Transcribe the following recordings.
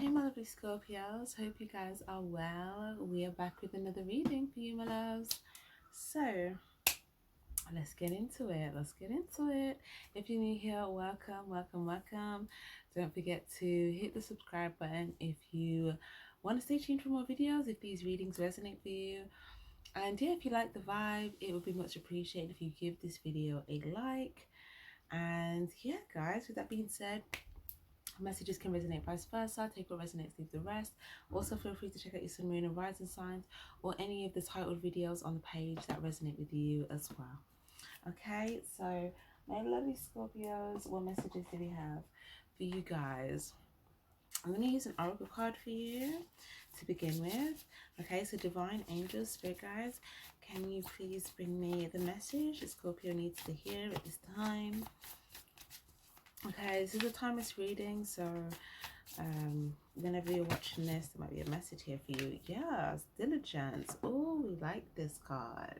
Hey my lovely Scorpios, hope you guys are well. We are back with another reading for you, my loves. So let's get into it. If you're new here, welcome. Don't forget to hit the subscribe button if you want to stay tuned for more videos, if these readings resonate for you. And yeah, if you like the vibe, it would be much appreciated if you give this video a like. And yeah guys, with that being said, messages can resonate vice versa. Take what resonates, leave the rest. Also feel free to check out your sun, moon and rising signs, or any of the titled videos on the page that resonate with you as well. Okay, so my lovely Scorpios, what messages do we have for you guys? I'm going to use an oracle card for you to begin with. Okay, so divine angels, spirit guides, can you please bring me the message that Scorpio needs to hear at this time? Okay, this is a timeless reading, so whenever you're watching this, there might be a message here for you. Yes, diligence. Oh, we like this card.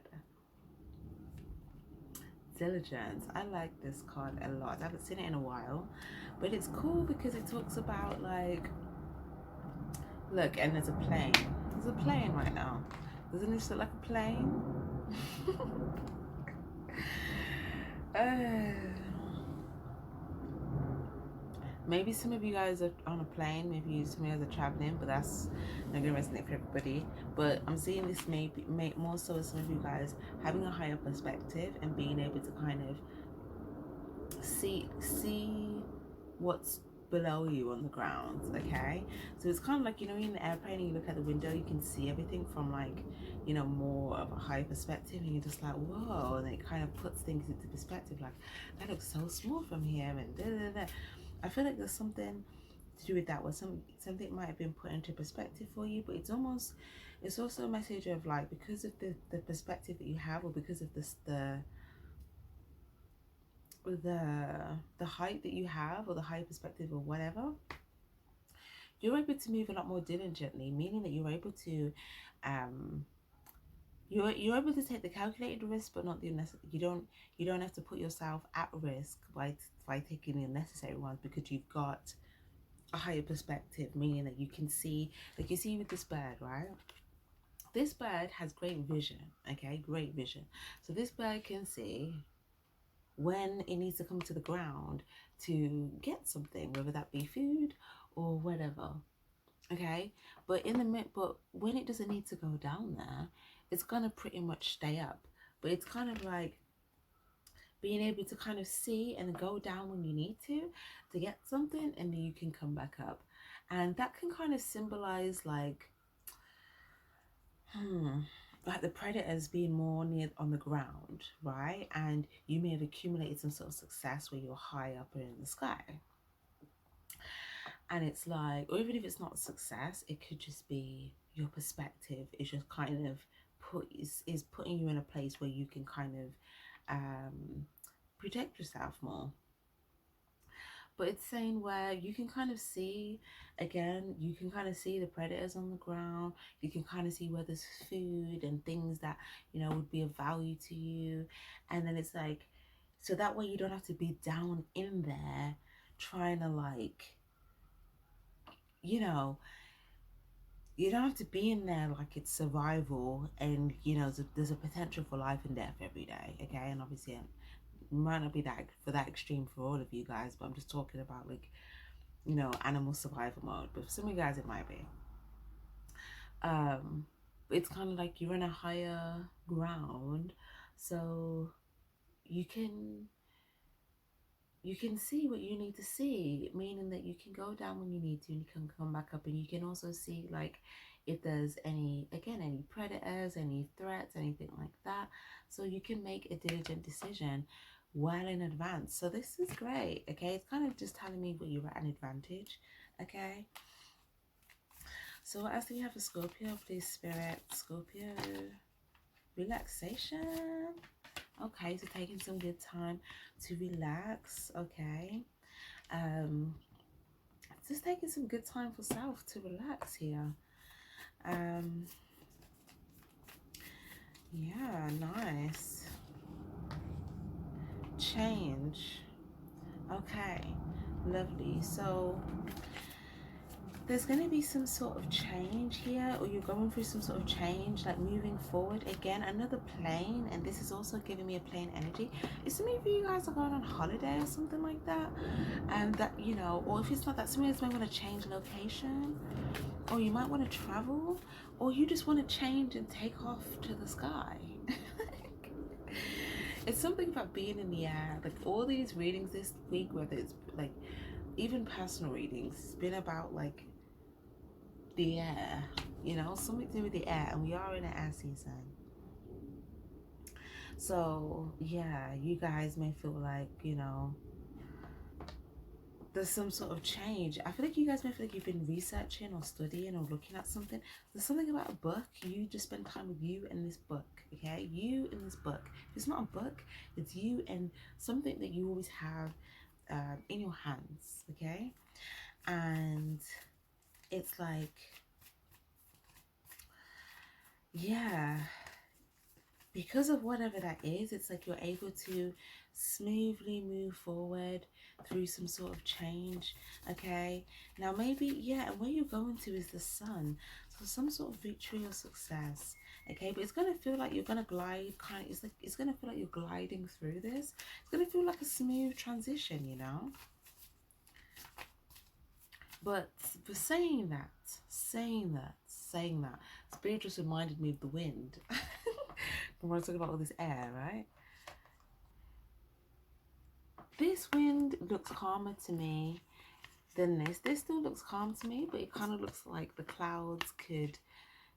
Diligence. I like this card a lot. I haven't seen it in a while, but it's cool because it talks about, like, look, and there's a plane. There's a plane right now. Doesn't this look like a plane? Maybe some of you guys are on a plane, maybe some of you guys are traveling, but that's not going to resonate for everybody. But I'm seeing this maybe more so as some of you guys having a higher perspective and being able to kind of see what's below you on the ground. Okay, so it's kind of like, you know, in the airplane and you look out the window, you can see everything from, like, you know, more of a higher perspective, and you're just like, whoa, and it kind of puts things into perspective, like, that looks so small from here, and da da da. I feel like there's something to do with that, where something might have been put into perspective for you, but it's also a message of, like, because of the perspective that you have, or because of this the height that you have, or the high perspective, or whatever, you're able to move a lot more diligently, meaning that you're able to you're able to take the calculated risk, but not the unnecessary. You don't have to put yourself at risk by taking the unnecessary ones, because you've got a higher perspective, meaning that you can see, like you see with this bird, right? This bird has great vision. Okay, great vision. So this bird can see when it needs to come to the ground to get something, whether that be food or whatever. Okay, but when it doesn't need to go down there, it's gonna pretty much stay up. But it's kind of like being able to kind of see and go down when you need to get something, and then you can come back up. And that can kind of symbolize, like the predators being more near on the ground, right? And you may have accumulated some sort of success where you're high up in the sky. And it's like, or even if it's not success, it could just be your perspective is just kind of is putting you in a place where you can kind of protect yourself more. But it's saying where you can kind of see, again, you can kind of see the predators on the ground. You can kind of see where there's food and things that, you know, would be of value to you. And then it's like, so that way you don't have to be down in there trying to, like, you know, you don't have to be in there like it's survival, and, you know, there's a potential for life and death every day. Okay, and obviously it might not be that extreme for all of you guys, but I'm just talking about, like, you know, animal survival mode. But for some of you guys it might be. It's kind of like you're in a higher ground, so you can see what you need to see, meaning that you can go down when you need to, and you can come back up, and you can also see, like, if there's any predators, any threats, anything like that, so you can make a diligent decision well in advance. So this is great. Okay, it's kind of just telling me what you're at an advantage. Okay, so what else do we have for Scorpio, please, Spirit? Scorpio, relaxation. Okay, so taking some good time to relax. Okay, just taking some good time for self to relax here. Yeah, nice. Change. Okay, lovely. So there's going to be some sort of change here, or you're going through some sort of change, like moving forward. Again, another plane, and this is also giving me a plane energy. It's some of you guys are going on holiday or something like that, and that, you know, or if it's not that, some of you guys might want to change location, or you might want to travel, or you just want to change and take off to the sky. It's something about being in the air. Like all these readings this week, whether it's like even personal readings, it's been about like the air, you know, something to do with the air, and we are in an air season. So yeah, you guys may feel like, you know, there's some sort of change. I feel like you guys may feel like you've been researching or studying or looking at something. There's something about a book. You just spend time with you and this book, okay? You and this book. If it's not a book, it's you and something that you always have in your hands, okay? And it's like, yeah, because of whatever that is, it's like you're able to smoothly move forward through some sort of change, okay? Now maybe, yeah, and where you're going to is the sun, so some sort of victory or success, okay? But it's going to feel like you're going to glide, kind of, it's like, it's going to feel like you're gliding through this. It's going to feel like a smooth transition, you know? But for saying that, Spirit just reminded me of the wind. When we're talking about all this air, right? This wind looks calmer to me than this. This still looks calm to me, but it kind of looks like the clouds could,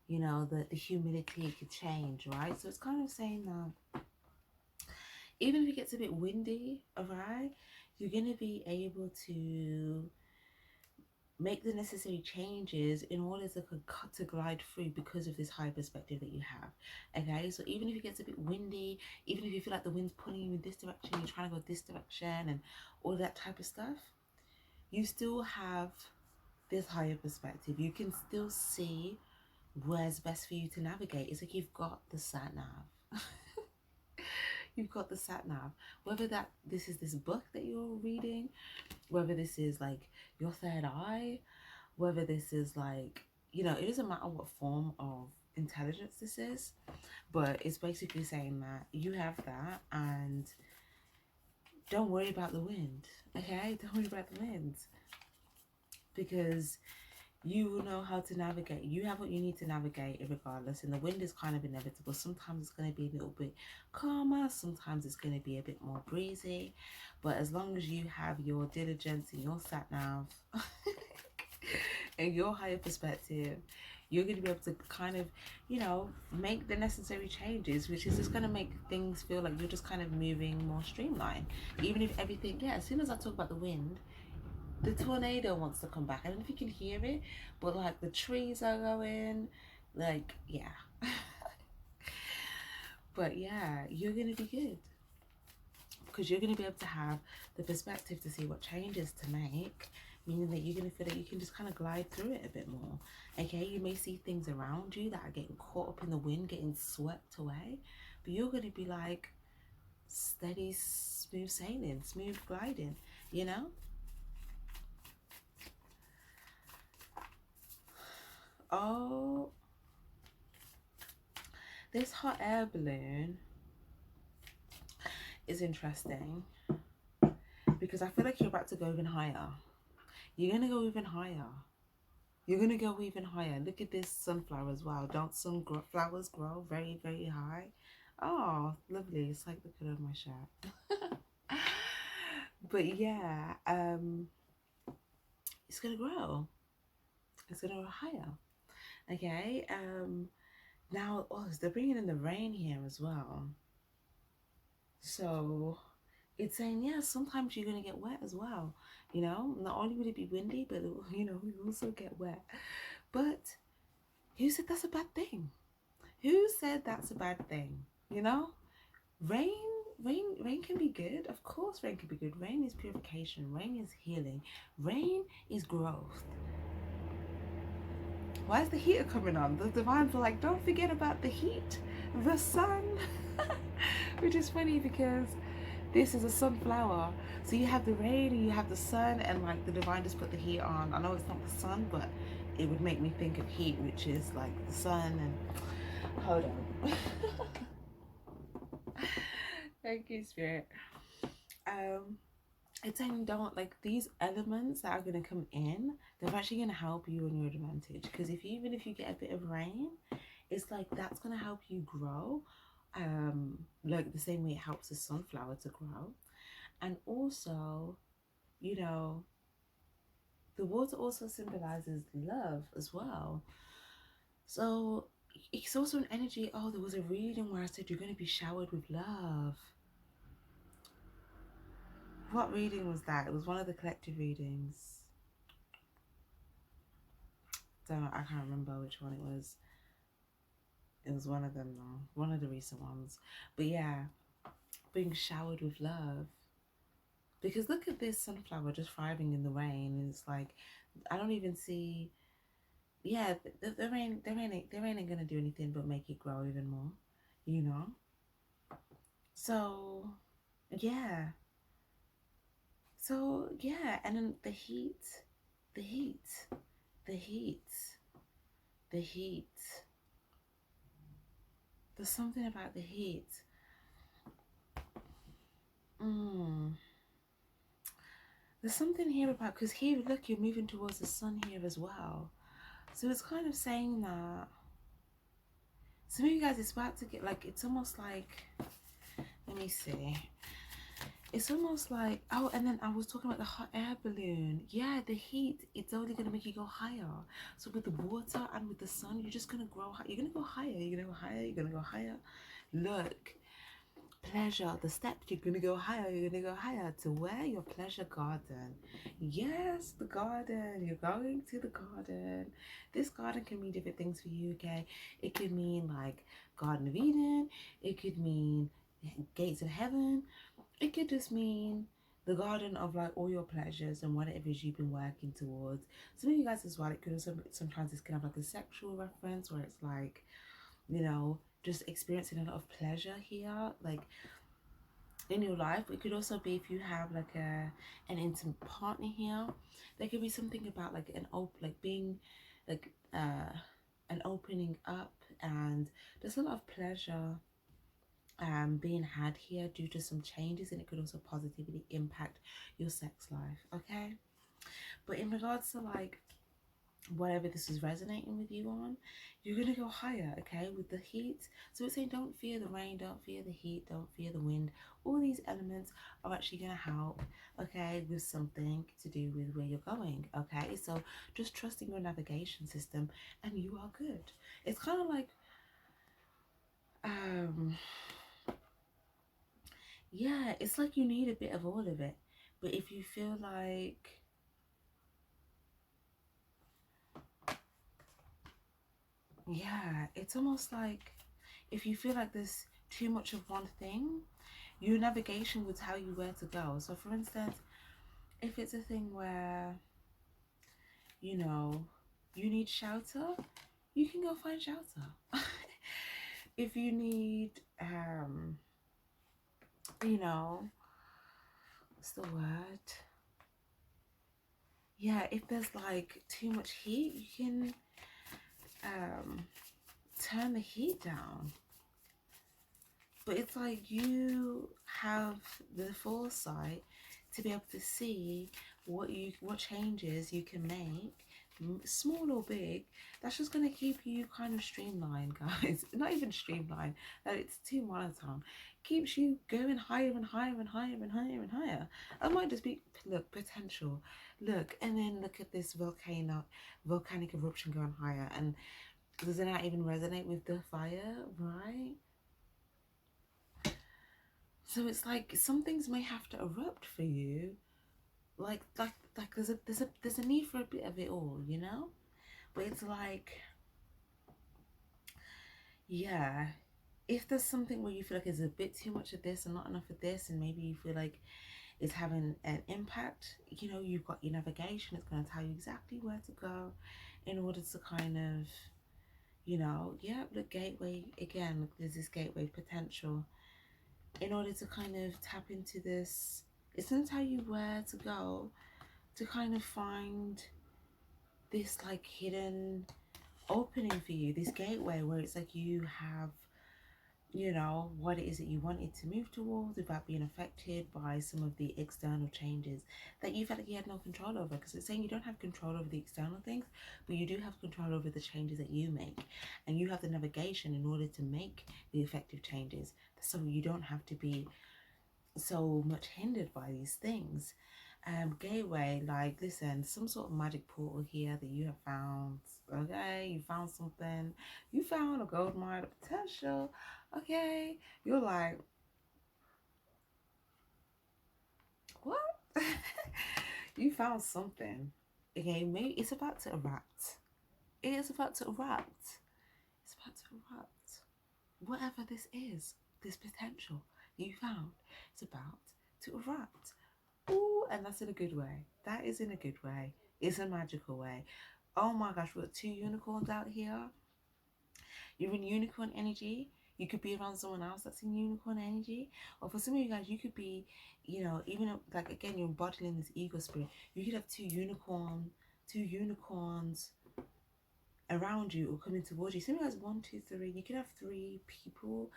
you know, the humidity could change, right? So it's kind of saying that even if it gets a bit windy, alright, you're going to be able to make the necessary changes in order to glide through because of this high perspective that you have, okay? So even if it gets a bit windy, even if you feel like the wind's pulling you in this direction, you're trying to go this direction and all that type of stuff, you still have this higher perspective. You can still see where's best for you to navigate. It's like you've got the sat nav. You've got the sat nav. Whether that this is this book that you're reading, whether this is like your third eye, whether this is like, you know, it doesn't matter what form of intelligence this is, but it's basically saying that you have that, and don't worry about the wind, okay? Don't worry about the wind, because you will know how to navigate. You have what you need to navigate regardless, and the wind is kind of inevitable. Sometimes it's going to be a little bit calmer, sometimes it's going to be a bit more breezy, but as long as you have your diligence and your sat nav and your higher perspective, you're going to be able to kind of, you know, make the necessary changes, which is just going to make things feel like you're just kind of moving more streamlined. Even if everything, yeah, as soon as I talk about the wind, the tornado wants to come back. I don't know if you can hear it, but like the trees are going, like, yeah. But yeah, you're going to be good, because you're going to be able to have the perspective to see what changes to make, meaning that you're going to feel that you can just kind of glide through it a bit more, okay? You may see things around you that are getting caught up in the wind, getting swept away, but you're going to be like steady, smooth sailing, smooth gliding, you know? Oh, this hot air balloon is interesting, because I feel like you're about to go even higher. You're going to go even higher. You're going to go even higher. Look at this sunflower as well. Don't sunflowers grow very, very high? Oh, lovely. It's like the colour of my shirt. But yeah, it's going to grow. It's going to go higher. Okay, now, oh, they're bringing in the rain here as well. So it's saying, yeah, sometimes you're going to get wet as well. You know, not only will it be windy, but, you know, we also get wet. But who said that's a bad thing? Who said that's a bad thing? You know, rain can be good. Of course, rain can be good. Rain is purification. Rain is healing. Rain is growth. Why is the heater coming on? The divines are like, don't forget about the heat, the sun. Which is funny because This is a sunflower. So you have the rain and you have the sun, and like the divine just put the heat on. I know it's not the sun, but it would make me think of heat, which is like the sun. And hold on. Thank you, Spirit. It's saying don't, like, these elements that are going to come in, they're actually going to help you on your advantage, because even if you get a bit of rain, it's like that's going to help you grow, like the same way it helps the sunflower to grow. And also, you know, the water also symbolizes love as well. So it's also an energy. Oh, there was a reading where I said you're going to be showered with love. What reading was that? It was one of the collective readings. I can't remember which one it was. It was one of them though, one of the recent ones. But yeah, being showered with love. Because look at this sunflower just thriving in the rain, and it's like I don't even see. Yeah, the rain ain't gonna do anything but make it grow even more, you know. So yeah, and then the heat, the heat, the heat, the heat. There's something about the heat. There's something here about, because here, look, you're moving towards the sun here as well. So it's kind of saying that some of you guys, it's about to get, like, it's almost like, let me see. It's almost like, oh, and then I was talking about the hot air balloon. Yeah, the heat, it's only going to make you go higher. So with the water and with the sun, you're just going to grow high. You're going to go higher. You're going to go higher. You're going to go higher. Look. Pleasure, the steps, you're gonna go higher, to where? Your pleasure garden. Yes, the garden. You're going to the garden. This garden can mean different things for you, okay? It could mean like Garden of Eden. It could mean gates of heaven. It could just mean the garden of like all your pleasures and whatever it is you've been working towards. Some of you guys as well, it could also, sometimes this can have like a sexual reference where it's like, you know, just experiencing a lot of pleasure here, like in your life. It could also be if you have like an intimate partner here. There could be something about like being like an opening up, and there's a lot of pleasure being had here due to some changes, and it could also positively impact your sex life. Okay, but in regards to like whatever this is resonating with you on, you're gonna go higher, okay, with the heat. So it's saying don't fear the rain, don't fear the heat, don't fear the wind. All these elements are actually gonna help, okay, with something to do with where you're going. Okay, so just trusting your navigation system and you are good. It's kind of like yeah, it's like you need a bit of all of it. But if you feel like, yeah, it's almost like if you feel like there's too much of one thing, your navigation will tell you where to go. So for instance, if it's a thing where, you know, you need shelter, you can go find shelter. If you need, you know, what's the word? Yeah, if there's like too much heat, you can turn the heat down. But it's like you have the foresight to be able to see what changes you can make, small or big, that's just going to keep you kind of streamlined, guys. Not even streamlined, that it's too monotone. Keeps you going higher and higher and higher and higher and higher. That might just be, look, potential. Look, and then look at this volcanic eruption going higher. And doesn't that even resonate with the fire, right? So it's like some things may have to erupt for you. Like there's a need for a bit of it all, you know? But it's like, yeah, if there's something where you feel like there's a bit too much of this and not enough of this, and maybe you feel like it's having an impact, you know, you've got your navigation, it's going to tell you exactly where to go in order to kind of, you know, yeah, the gateway, again, there's this gateway potential. in order to kind of tap into this. It's going to tell you where to go to kind of find this like hidden opening for you, this gateway where it's like you have, you know, what it is that you wanted to move towards without being affected by some of the external changes that you felt like you had no control over. Because it's saying you don't have control over the external things, but you do have control over the changes that you make, and you have the navigation in order to make the effective changes, so you don't have to be so much hindered by these things. Gateway, like, listen, some sort of magic portal here that you have found. Okay, you found something, you found a gold mine of potential. Okay, you're like, what? You found something. Okay, maybe it's about to erupt. It is about to erupt. It's about to erupt. Whatever this is, this potential you found, it's about to erupt. Ooh, and that's in a good way. That is in a good way. It's a magical way. Oh my gosh, we've got 2 unicorns out here. You're in unicorn energy. You could be around someone else that's in unicorn energy. Or for some of you guys, you could be, you know, even like, again, you're embodying this ego spirit. You could have two unicorns around you or coming towards you. Some of you guys, 1, 2, 3. You could have 3 people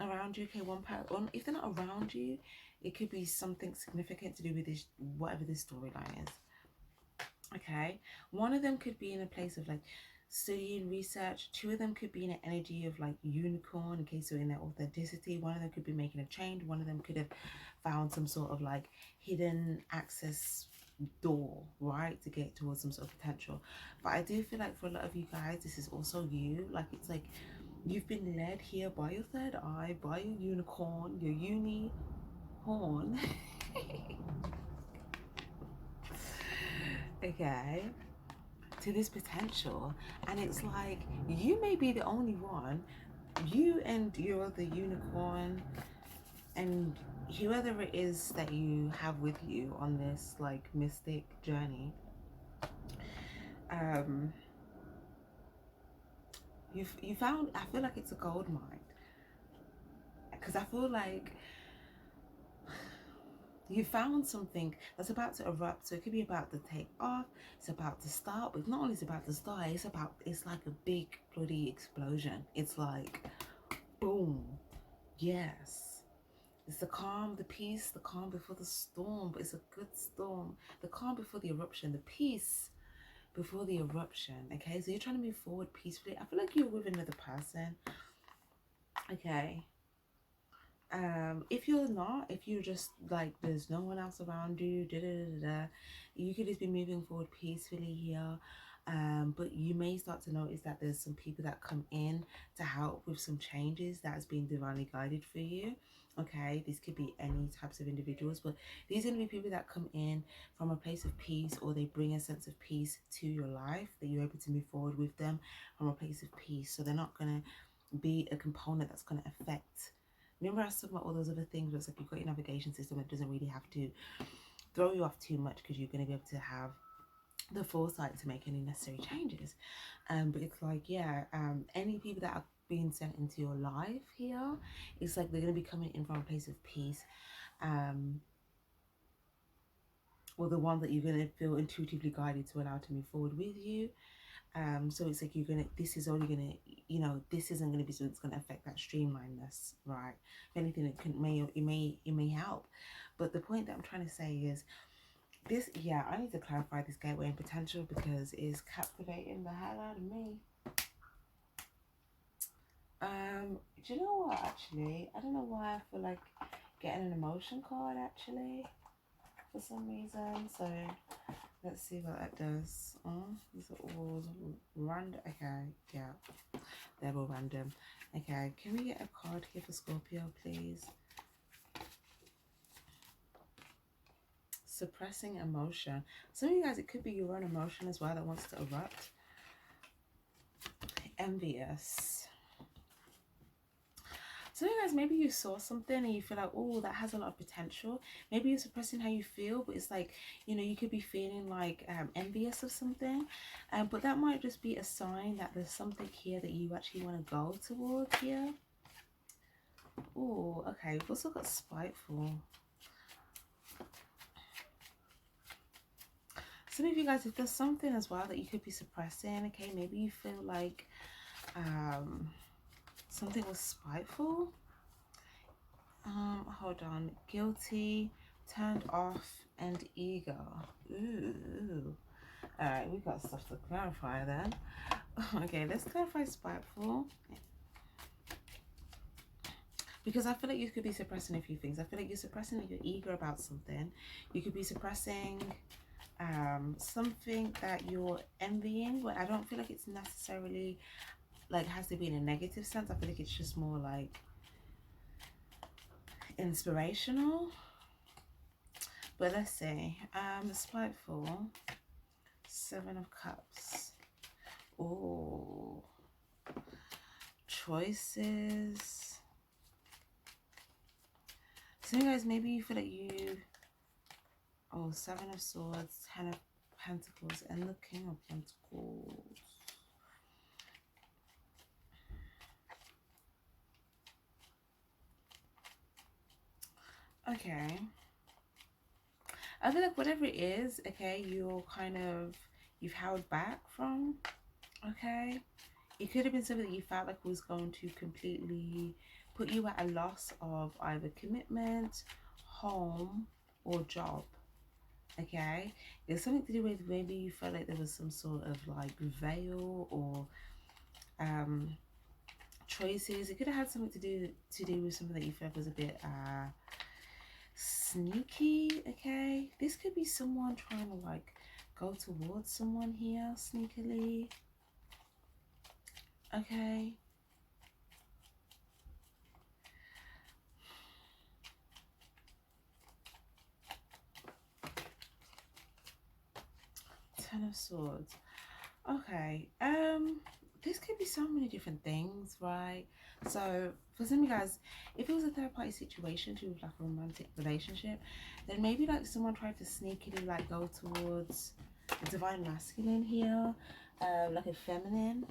around you. Okay, one person. If they're not around you, it could be something significant to do with this, whatever this storyline is. Okay, one of them could be in a place of like studying, research. 2 of them could be in an energy of like unicorn, in case they're in their authenticity. One of them could be making a change. One of them could have found some sort of like hidden access door, right, to get towards some sort of potential. But I do feel like for a lot of you guys, this is also you. Like, it's like you've been led here by your third eye, by your unicorn, your uni horn. Okay, to this potential, and it's like you may be the only one, you and your other unicorn and whoever it is that you have with you on this like mystic journey. You found, I feel like it's a gold mine, because I feel like you found something that's about to erupt. So it could be about to take off, it's about to start, but not only is it about to start, it's like a big bloody explosion. It's like boom. Yes, it's the calm, the peace, the calm before the storm, but it's a good storm. The calm before the eruption, the peace before the eruption. Okay, so you're trying to move forward peacefully. I feel like you're with another person. Okay, if you're not, if you're just like there's no one else around you, you could just be moving forward peacefully here. But you may start to notice that there's some people that come in to help with some changes that's being divinely guided for you. Okay, this could be any types of individuals, but these are going to be people that come in from a place of peace, or they bring a sense of peace to your life, that you're able to move forward with them from a place of peace. So they're not going to be a component that's going to affect. Remember I was talking about all those other things where it's like you've got your navigation system, it doesn't really have to throw you off too much, because you're going to be able to have the foresight to make any necessary changes. But it's like, yeah, any people that are being sent into your life here, it's like they're going to be coming in from a place of peace, or the one that you're going to feel intuitively guided to allow to move forward with you. So it's like this is only gonna, you know, this isn't gonna be something that's gonna affect that streamlinedness, right? If anything, it may help. But the point that I'm trying to say is this. Yeah, I need to clarify this gateway and potential, because it's captivating the hell out of me. Do you know what? Actually, I don't know why I feel like getting an emotion card actually for some reason. So let's see what that does. Oh, these are all random. Okay, yeah, they're all random. Okay, can we get a card here for Scorpio, please? Suppressing emotion. Some of you guys, it could be your own emotion as well that wants to erupt. Envious. So you guys, maybe you saw something and you feel like, oh, that has a lot of potential. Maybe you're suppressing how you feel, but it's like, you know, you could be feeling like envious of something. But that might just be a sign that there's something here that you actually want to go towards here. Oh, okay. We've also got spiteful. Some of you guys, if there's something as well that you could be suppressing, okay, maybe you feel like something was spiteful. Hold on. Guilty, turned off, and eager. Ooh. Alright, we got stuff to clarify then. Okay, let's clarify spiteful. Because I feel like you could be suppressing a few things. I feel like you're suppressing that you're eager about something. You could be suppressing something that you're envying, but I don't feel like it's necessarily like has to be in a negative sense. I feel like it's just more like inspirational. But let's see. Spiteful. 7 of Cups. Oh, choices. So you guys, maybe you feel like you, 7 of Swords, 10 of Pentacles, and the King of Pentacles. Okay. I feel like whatever it is, okay, you've held back from, okay? It could have been something that you felt like was going to completely put you at a loss of either commitment, home, or job, okay? It's something to do with maybe you felt like there was some sort of like veil or choices. It could have had something to do with something that you felt was a bit sneaky, okay? This could be someone trying to like go towards someone here sneakily, okay? Ten of Swords. Okay, this could be so many different things, right? So for some of you guys, if it was a third party situation to like a romantic relationship, then maybe like someone tried to sneakily like go towards the divine masculine here, like a feminine,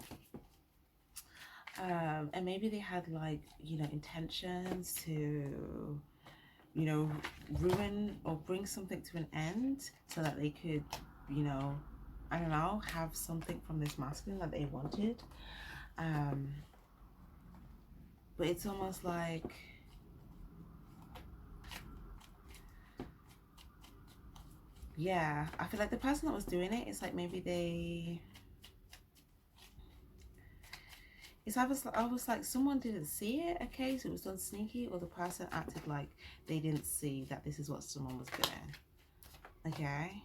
and maybe they had like, you know, intentions to, you know, ruin or bring something to an end so that they could, you know, I don't know, have something from this masculine that they wanted. But it's almost like, yeah, I feel like the person that was doing it, it's like maybe it's almost like someone didn't see it, okay, so it was done sneaky, or the person acted like they didn't see that this is what someone was doing, okay?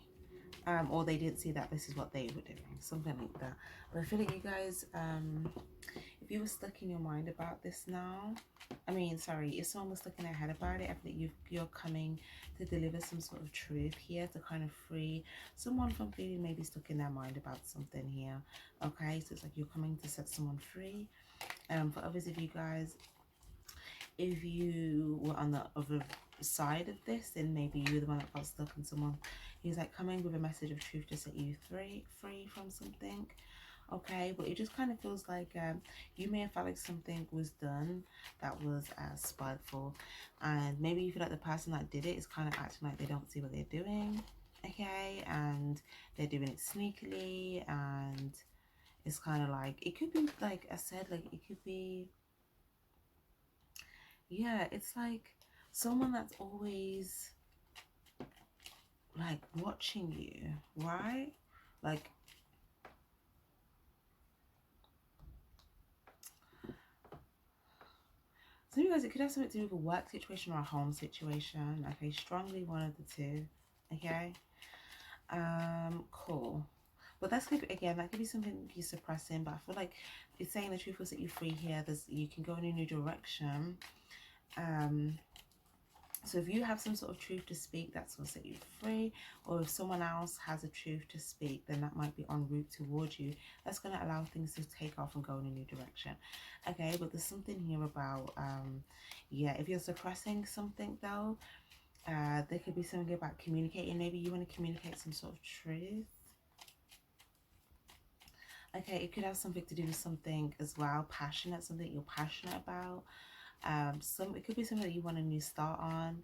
Or they didn't see that this is what they were doing, something like that. But I feel like you guys, if you were stuck in your mind about this now, if someone was stuck in their head about it, I feel like you're coming to deliver some sort of truth here to kind of free someone from feeling maybe stuck in their mind about something here, okay? So it's like you're coming to set someone free. For others of you guys, if you were on the other side of this, then maybe you were the one that got stuck in someone who's like coming with a message of truth to set you free from something, okay? But it just kind of feels like you may have felt like something was done that was spiteful, and maybe you feel like the person that did it is kind of acting like they don't see what they're doing, okay? And they're doing it sneakily, and it's kind of like, it could be like I said, like it could be, yeah, it's like someone that's always like watching you, right? Like, so you guys, it could have something to do with a work situation or a home situation, okay? Strongly one of the two, okay? Cool. But that's good. Again, that could be something you're suppressing, but I feel like it's saying the truth will set you free here. You can go in a new direction. So if you have some sort of truth to speak, that's going to set you free. Or if someone else has a truth to speak, then that might be en route towards you. That's going to allow things to take off and go in a new direction. Okay, but there's something here about, yeah, if you're suppressing something though, there could be something about communicating. Maybe you want to communicate some sort of truth. Okay, it could have something to do with something as well, passionate, something you're passionate about. It could be something that you want a new start on.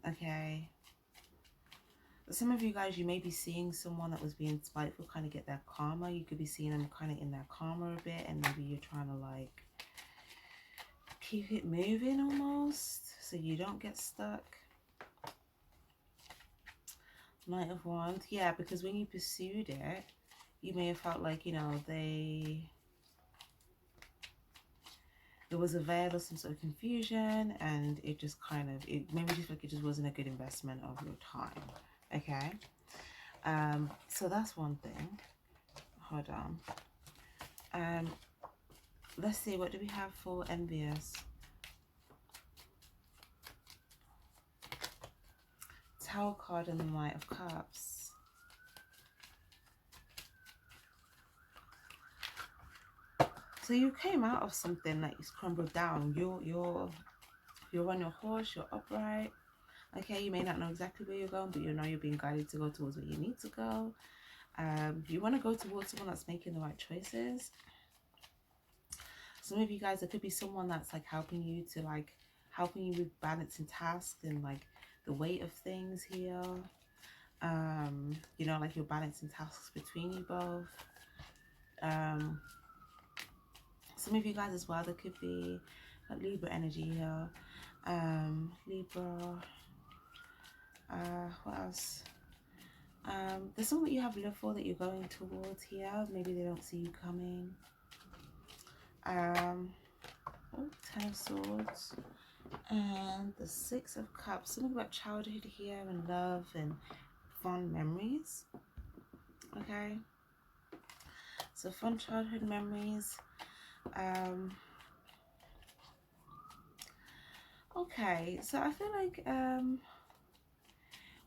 Okay. Some of you guys, you may be seeing someone that was being spiteful kind of get their karma. You could be seeing them kind of in their karma a bit, and maybe you're trying to like keep it moving almost so you don't get stuck. Knight of Wands. Yeah, because when you pursued it, you may have felt like, you know, there was a veil of some sort of confusion, and it just kind of, it maybe just like it just wasn't a good investment of your time. Okay. So that's one thing. Hold on. Let's see, what do we have for envious? Tower card and the Knight of Cups. So you came out of something that is crumbled down. You're on your horse, you're upright. Okay, you may not know exactly where you're going, but you know you're being guided to go towards where you need to go. You want to go towards someone that's making the right choices. Some of you guys, there could be someone that's like helping you with balancing tasks and like the weight of things here. You know, like you're balancing tasks between you both. Some of you guys as well, there could be a Libra energy here. Libra. What else? There's someone that you have love for that you're going towards here. Maybe they don't see you coming. Oh, Ten of Swords. And the Six of Cups. Something about childhood here and love and fond memories. Okay. So fun childhood memories. Okay, so I feel like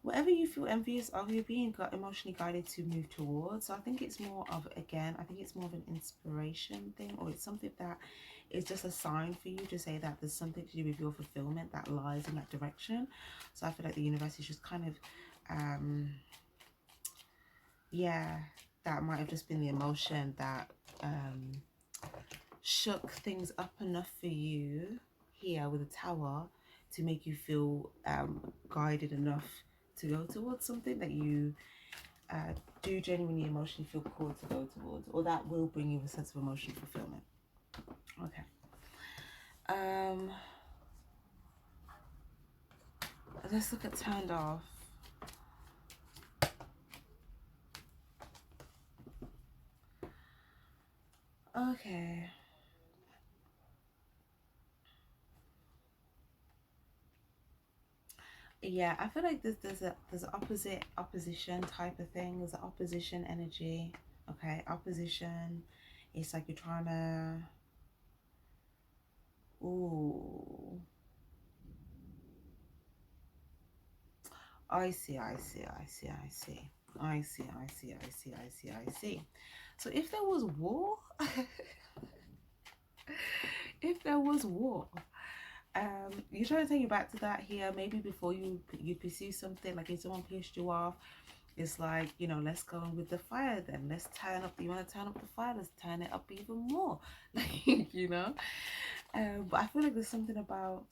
whatever you feel envious of, you're being emotionally guided to move towards. So I think it's more of, again, I think it's more of an inspiration thing, or it's something that is just a sign for you to say that there's something to do with your fulfillment that lies in that direction. So I feel like the universe is just kind of, yeah, that might have just been the emotion that shook things up enough for you here with the Tower to make you feel guided enough to go towards something that you do genuinely emotionally feel called to go towards, or that will bring you a sense of emotional fulfillment. Okay. Let's look at turned off. Okay. Yeah, I feel like there's opposition type of thing. There's an opposition energy. Okay, opposition. It's like you're trying to. Ooh. I see. So if there was war, you're trying to take you back to that here. Maybe before you pursue something, like if someone pissed you off, it's like, you know, let's go with the fire then. Let's turn up. You want to turn up the fire? Let's turn it up even more. Like, you know. But I feel like there's something about.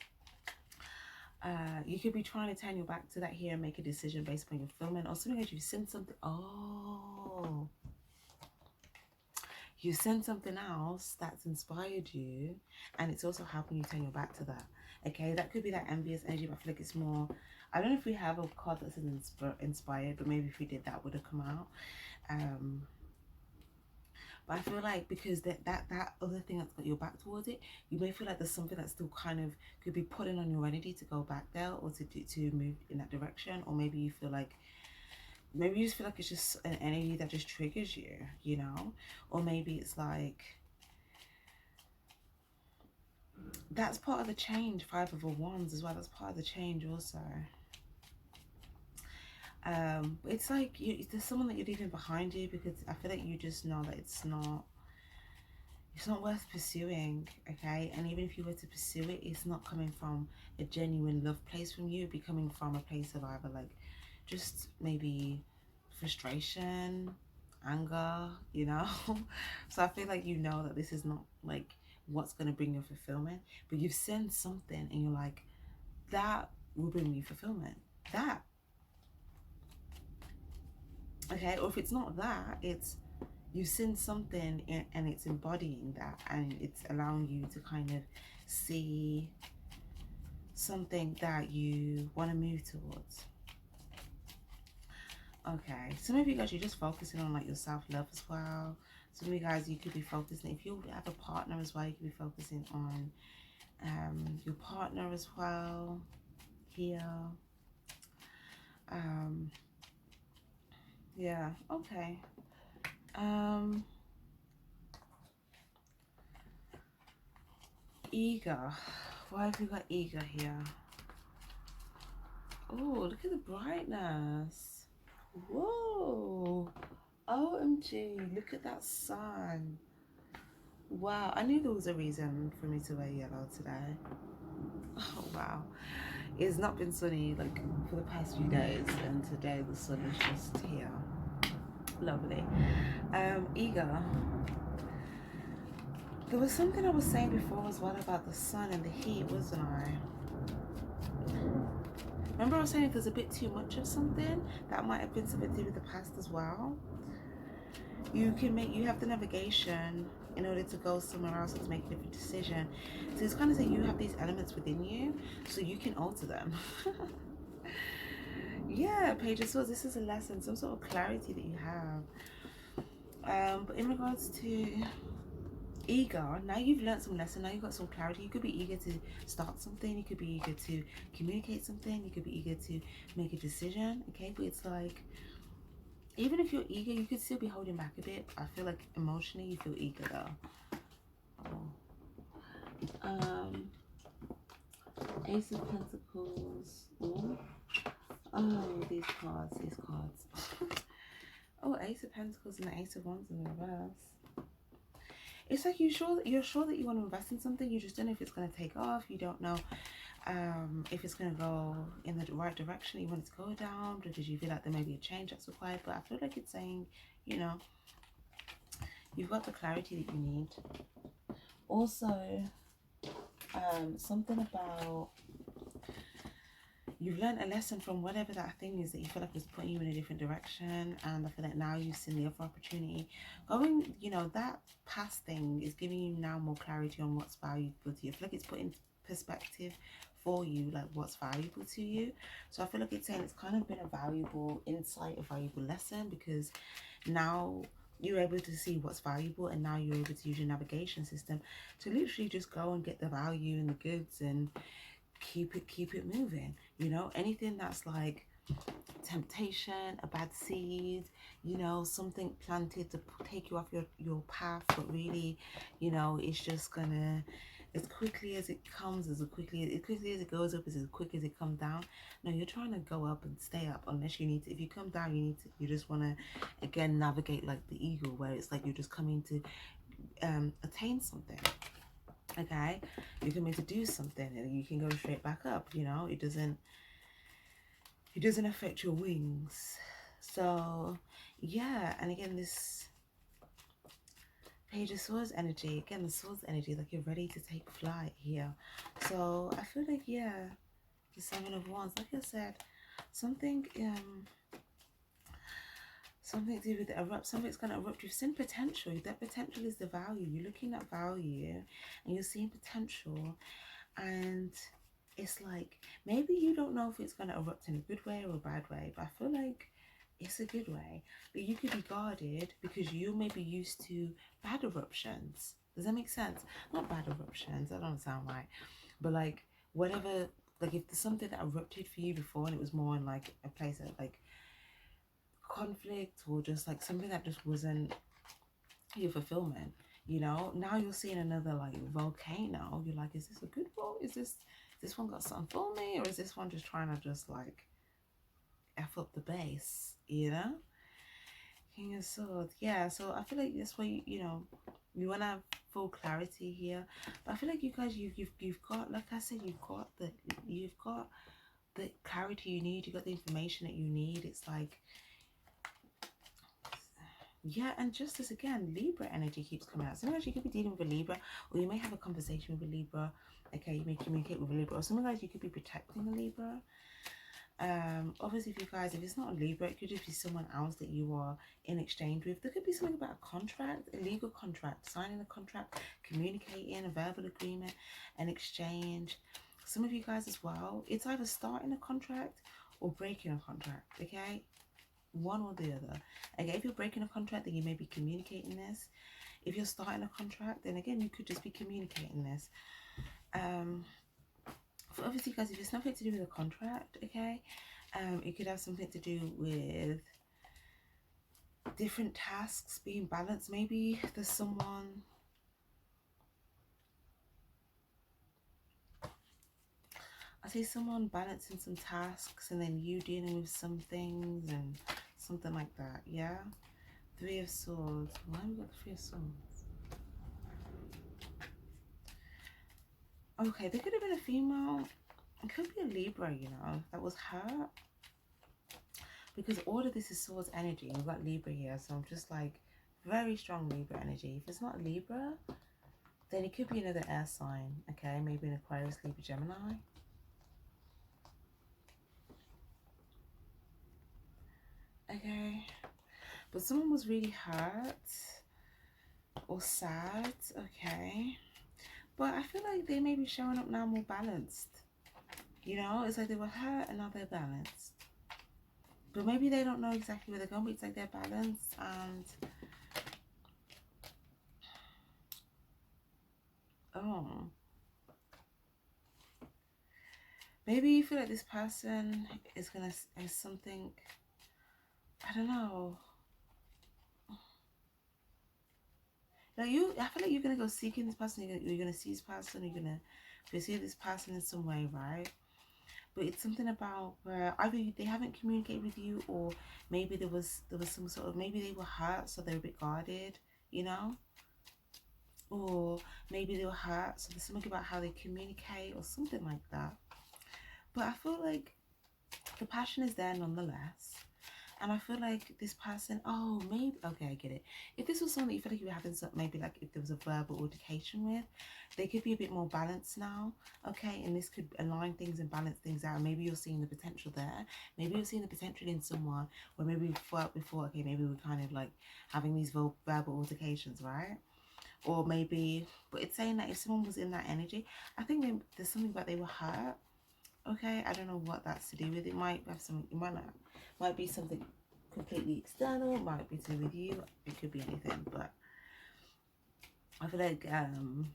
You could be trying to turn your back to that here and make a decision based upon your fulfillment, or something that you've seen something. Oh, you sent something else that's inspired you, and it's also helping you turn your back to that. Okay, that could be that envious energy, but I feel like it's more. I don't know if we have a card that's inspired, but maybe if we did, that would have come out. But I feel like because that other thing that's got your back towards it, you may feel like there's something that still kind of could be putting on your energy to go back there, or to move in that direction. Or maybe you feel like, maybe you just feel like it's just an energy that just triggers you, you know. Or maybe it's like that's part of the change. Five of Wands as well, that's part of the change also. It's like there's someone that you're leaving behind you, because I feel like you just know that it's not worth pursuing. Okay, and even if you were to pursue it, it's not coming from a genuine love place from you. It'd be coming from a place of either like just maybe frustration, anger, you know. So I feel like you know that this is not like what's going to bring you fulfillment, but you've seen something and you're like, that will bring me fulfillment. That. Okay, or if it's not that, it's you've seen something and it's embodying that, and it's allowing you to kind of see something that you want to move towards. Okay, some of you guys, you're just focusing on like your self-love as well. Some of you guys, you could be focusing, if you have a partner as well, you could be focusing on your partner as well here. Yeah, okay. Eager. Why have we got eager here? Oh, look at the brightness. Whoa. OMG, look at that sun. Wow, I knew there was a reason for me to wear yellow today. Oh, wow. It's not been sunny like for the past few days, and today the sun is just here. Lovely. Eager. There was something I was saying before as well about the sun and the heat, wasn't I? Remember I was saying if there's a bit too much of something, that might have been something to do with the past as well. You have the navigation in order to go somewhere else and to make a different decision. So it's kind of saying you have these elements within you, so you can alter them. Yeah, Page of Swords, this is a lesson, some sort of clarity that you have. But in regards to eager, now you've learned some lesson, now you've got some clarity. You could be eager to start something, you could be eager to communicate something, you could be eager to make a decision, okay? But it's like, even if you're eager, you could still be holding back a bit. I feel like emotionally you feel eager though. Ace of Pentacles. Oh, these cards. Oh, Ace of Pentacles and the Ace of Wands in reverse. It's like you're sure that you want to invest in something. You just don't know if it's going to take off. You don't know if it's going to go in the right direction you want it to go down, because you feel like there may be a change that's required. But I feel like it's saying, you know, you've got the clarity that you need. Also, something about you've learned a lesson from whatever that thing is that you feel like was putting you in a different direction, and I feel like now you've seen the other opportunity going. You know, that past thing is giving you now more clarity on what's valuable to you. I feel like it's putting perspective for you, like what's valuable to you. So I feel like it's saying it's kind of been a valuable insight, a valuable lesson, because now you're able to see what's valuable, and now you're able to use your navigation system to literally just go and get the value and the goods and keep it moving. You know, anything that's like temptation, a bad seed, you know, something planted to take you off your path, but really, you know, it's just gonna, as quickly as it comes, as quickly as it goes up, as quick as it comes down. No, you're trying to go up and stay up, unless you need to. If you come down, you just want to again navigate like the eagle, where it's like you're just coming to attain something. Okay, you're coming to do something, and you can go straight back up. You know, it doesn't affect your wings. So yeah, and again, this Page of Swords energy, again, the Swords energy, like you're ready to take flight here. So I feel like, yeah, the Seven of Wands, like I said, something to do with the erupt, something's going to erupt. You've seen potential. That potential is the value. You're looking at value and you're seeing potential, and it's like, maybe you don't know if it's going to erupt in a good way or a bad way, but I feel like it's a good way. But you could be guarded because you may be used to bad eruptions. Does that make sense? Not bad eruptions, that don't sound right, but like whatever, like if there's something that erupted for you before and it was more in like a place of like conflict, or just like something that just wasn't your fulfillment, you know, now you're seeing another like volcano. You're like, is this a good one? Is this one got something for me, or is this one just trying to just like F up the base, you know? King of Swords. Yeah, so I feel like that's why you know, you want to have full clarity here. But I feel like you guys, you've got, like I said, you've got the clarity you need. You got the information that you need. It's like Yeah, and just as again, Libra energy keeps coming out. Sometimes you could be dealing with a Libra, or you may have a conversation with a Libra. Okay, you may communicate with a Libra, or sometimes you could be protecting a Libra. Obviously, if you guys, if it's not a Libra, it could just be someone else that you are in exchange with. There could be something about a contract, a legal contract, signing a contract, communicating, a verbal agreement, an exchange. Some of you guys as well, it's either starting a contract or breaking a contract, okay? One or the other. Okay, if you're breaking a contract, then you may be communicating this. If you're starting a contract, then again, you could just be communicating this. For obviously, guys, if it's nothing to do with a contract, okay, it could have something to do with different tasks being balanced. Maybe there's someone, I say someone balancing some tasks and then you dealing with some things and something like that, yeah? Three of Swords. Why have we got the Three of Swords? Okay, there could have been a female. It could be a Libra, you know, that was hurt. Because all of this is Swords energy. We've got Libra here, so I'm just like, very strong Libra energy. If it's not Libra, then it could be another air sign, okay? Maybe an Aquarius, Libra, Gemini. Okay. But someone was really hurt or sad, okay? But I feel like they may be showing up now more balanced. You know, it's like they were hurt and now they're balanced. But maybe they don't know exactly where they're going, but it's like they're balanced and... Oh. Maybe you feel like this person is something... I don't know. Like I feel like you're going to go seeking this person. You're going to see this person. You're going to pursue this person in some way, right? But it's something about where either they haven't communicated with you, or maybe there was some sort of, maybe they were hurt, so they're a bit guarded, you know? Or maybe they were hurt, so there's something about how they communicate or something like that. But I feel like the passion is there nonetheless. And I feel like this person, oh, maybe, okay, I get it. If this was someone that you feel like you were having some, maybe like if there was a verbal altercation with, they could be a bit more balanced now, okay? And this could align things and balance things out. Maybe you're seeing the potential there. Maybe you're seeing the potential in someone where maybe we felt before, okay, maybe we're kind of like having these verbal altercations, right? Or maybe, but it's saying that if someone was in that energy, I think there's something about they were hurt. Okay, I don't know what that's to do with. It might have some, it might be something completely external, it might be to do with you, it could be anything, but I feel like some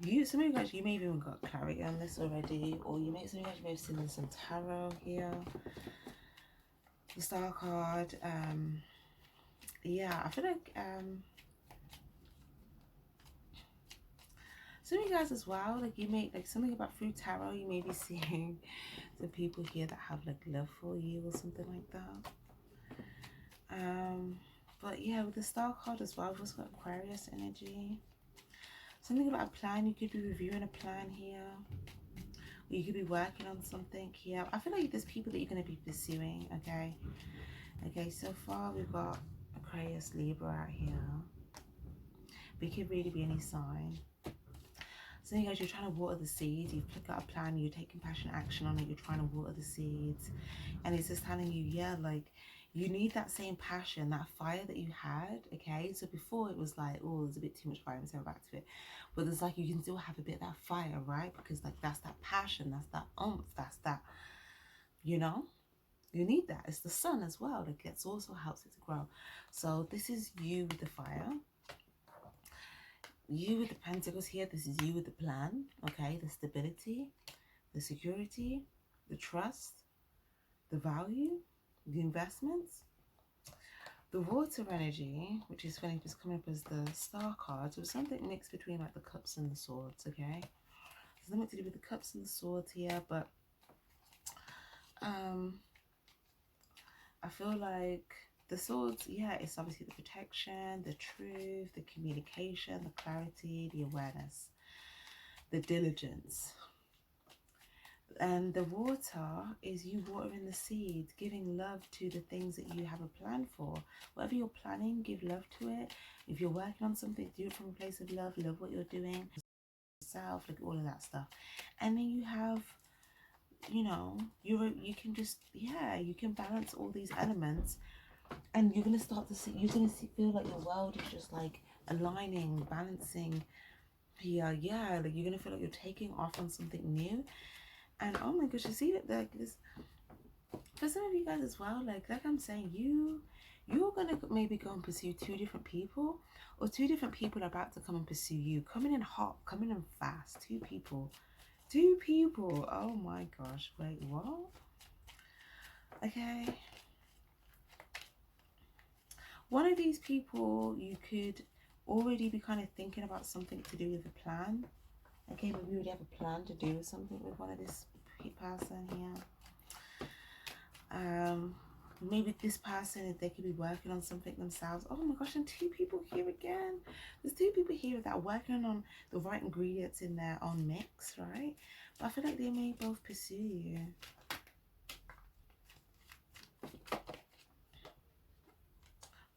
of you guys, you may have even got clarity on this already, or some of you guys may have seen some tarot here, the Star card. Yeah, I feel like some of you guys as well, like you may, like something about through tarot, you may be seeing some people here that have like love for you or something like that. But yeah, with the Star card as well, we've also got Aquarius energy. Something about a plan, you could be reviewing a plan here. Or you could be working on something here. I feel like there's people that you're going to be pursuing, okay? Okay, so far we've got Aquarius, Libra out here. But it could really be any sign. So you guys, you're trying to water the seeds. You've put out a plan, you're taking passionate action on it, you're trying to water the seeds. And it's just telling you, yeah, like, you need that same passion, that fire that you had, okay? So before it was like, oh, there's a bit too much fire, let's go back to it. But there's like, you can still have a bit of that fire, right? Because like, that's that passion, that's that oomph, that's that, you know? You need that. It's the sun as well. Like, it also helps it to grow. So this is you with the fire. You with the Pentacles here, this is you with the plan, okay? The stability, the security, the trust, the value, the investments. The water energy, which is funny, just coming up as the Star card, so something mixed between like the Cups and the Swords, okay? There's nothing to do with the Cups and the Swords here, but I feel like the Swords, yeah, it's obviously the protection, the truth, the communication, the clarity, the awareness, the diligence. And the water is you watering the seeds, giving love to the things that you have a plan for. Whatever you're planning, give love to it. If you're working on something, do it from a place of love. Love what you're doing, yourself, like all of that stuff. And then you have, you know, you can just, yeah, you can balance all these elements, and you're gonna start to see, feel like your world is just like aligning, balancing here. Yeah, like you're gonna feel like you're taking off on something new. And oh my gosh, you see that, like this for some of you guys as well, like I'm saying, you're gonna maybe go and pursue two different people, or two different people are about to come and pursue you, coming in hot, coming in fast. Two people, oh my gosh, wait, what? Okay, one of these people, you could already be kind of thinking about something to do with a plan. Okay, maybe you already have a plan to do something with one of this person here. Maybe this person, they could be working on something themselves. Oh my gosh, and two people here again. There's two people here that are working on the right ingredients in their own mix, right? But I feel like they may both pursue you.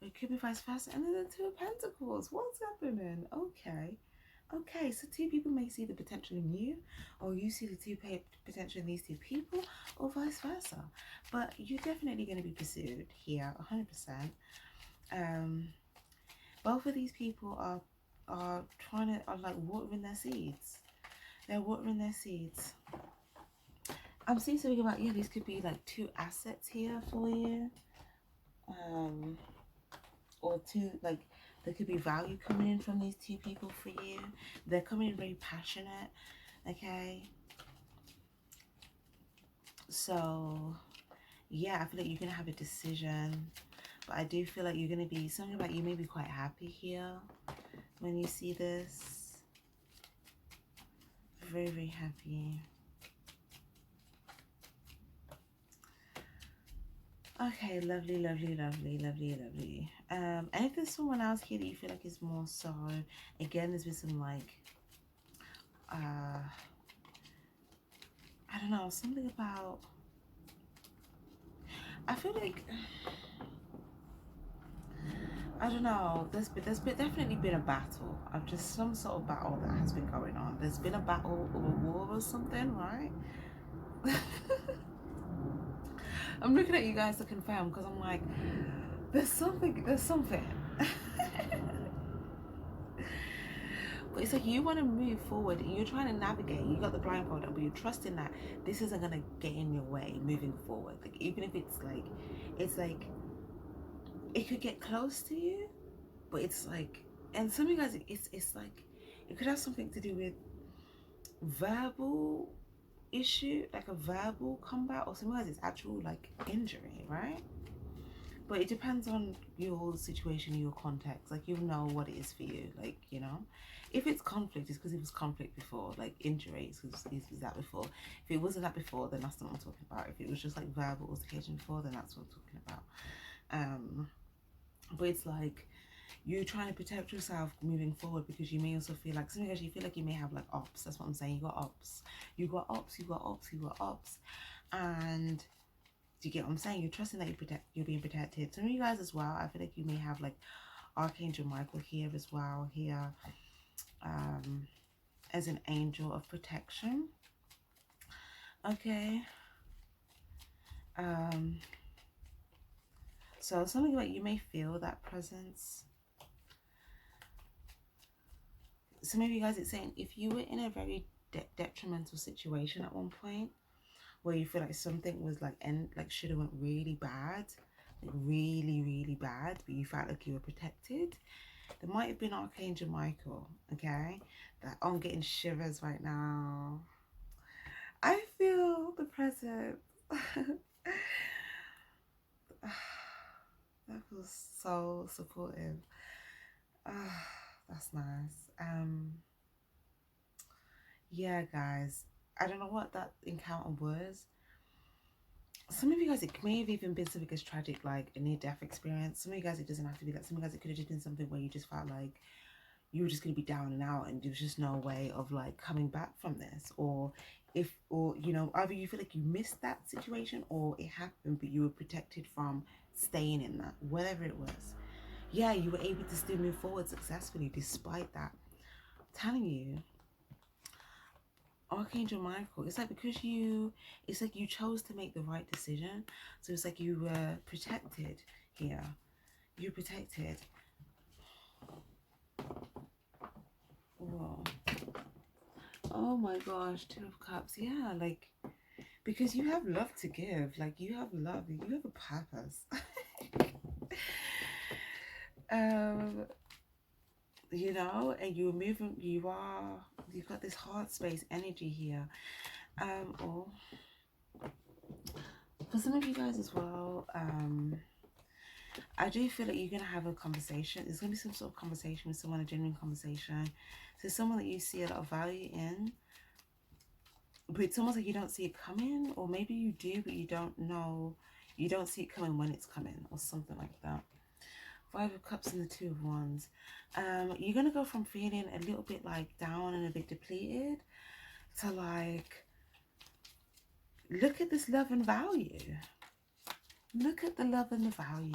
It could be vice versa. And then the Two of Pentacles. What's happening? Okay. Okay, so two people may see the potential in you, or you see the potential in these two people, or vice versa. But you're definitely going to be pursued here, 100%. Both of these people are like watering their seeds. They're watering their seeds. I'm seeing something about, yeah, these could be like two assets here for you. Or two, like, there could be value coming in from these two people for you. They're coming in very passionate, okay? So, yeah, I feel like you're going to have a decision. But I do feel like you're going to be, something about you may be quite happy here when you see this. Very, very happy. Okay, lovely, lovely, lovely, lovely, lovely. And if there's someone else here that you feel like is more so, again, there's been some like, I don't know, something about, I feel like, I don't know, there's definitely been a battle. I've just some sort of battle that has been going on. There's been a battle or a war or something, right? I'm looking at you guys to confirm, because I'm like, there's something. But it's like you want to move forward. You're trying to navigate. You got the blindfold on, but you're trusting that this isn't gonna get in your way moving forward. Like even if it's like it could get close to you, but it's like, and some of you guys, it's like it could have something to do with verbal issue, like a verbal combat, or some of you guys it's actual like injury, right? But it depends on your situation, your context. Like, you'll know what it is for you. Like, you know, if it's conflict, it's because it was conflict before. Like, injuries, because it was that before. If it wasn't that before, then that's not what I'm talking about. If it was just like verbal altercation before, then that's what I'm talking about. But it's like you're trying to protect yourself moving forward, because you may also feel like, sometimes you feel like you may have like ops. That's what I'm saying. You got ops. And do you get what I'm saying? You're trusting that you're being protected. Some of you guys as well, I feel like you may have like Archangel Michael here as well, here as an angel of protection. Okay. So something like you may feel that presence. Some of you guys, it's saying if you were in a very detrimental situation at one point, where you feel like something was like should have went really bad, like really, really bad, but you felt like you were protected, there might have been Archangel Michael, okay? That I'm getting shivers right now. I feel the presence. That feels so supportive. That's nice. Yeah, guys, I don't know what that encounter was. Some of you guys, it may have even been something as tragic, like a near-death experience. Some of you guys, it doesn't have to be that. Some of you guys, it could have just been something where you just felt like you were just going to be down and out, and there was just no way of like coming back from this. Or if, or you know, either you feel like you missed that situation or it happened but you were protected from staying in that, whatever it was. Yeah, you were able to still move forward successfully despite that. I'm telling you, Archangel Michael, it's like because it's like you chose to make the right decision. So it's like you were protected here. You're protected. Whoa. Oh my gosh, Two of Cups. Yeah, like, because you have love to give. Like, you have love. You have a purpose. You know, and you're moving, you've got this heart space energy here. Or for some of you guys as well, I do feel like you're going to have a conversation. There's going to be some sort of conversation with someone, a genuine conversation. So someone that you see a lot of value in, but it's almost like you don't see it coming, or maybe you do, but you don't know, you don't see it coming when it's coming, or something like that. Five of Cups and the Two of Wands. You're going to go from feeling a little bit like down and a bit depleted to like, look at this love and value. Look at the love and the value.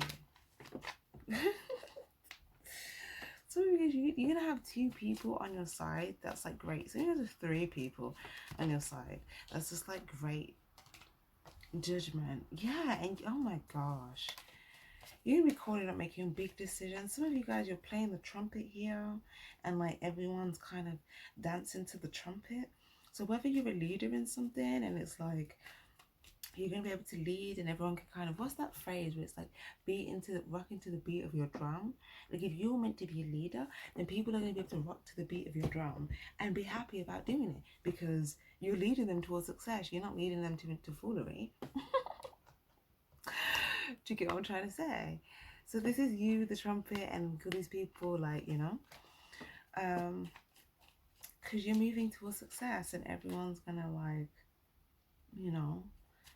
So you're going to have two people on your side. That's like great. So you're going to have three people on your side. That's just like great judgment. Yeah, and oh my gosh. You're going to be calling up making big decisions. Some of you guys, you're playing the trumpet here. And like everyone's kind of dancing to the trumpet. So whether you're a leader in something and it's like, you're going to be able to lead and everyone can kind of, what's that phrase where it's like rocking to the beat of your drum? Like if you're meant to be a leader, then people are going to be able to rock to the beat of your drum and be happy about doing it because you're leading them towards success. You're not leading them to foolery. Do you get what I'm trying to say? So this is you, the trumpet, and all these people, like, you know, because you're moving towards success and everyone's going to like, you know,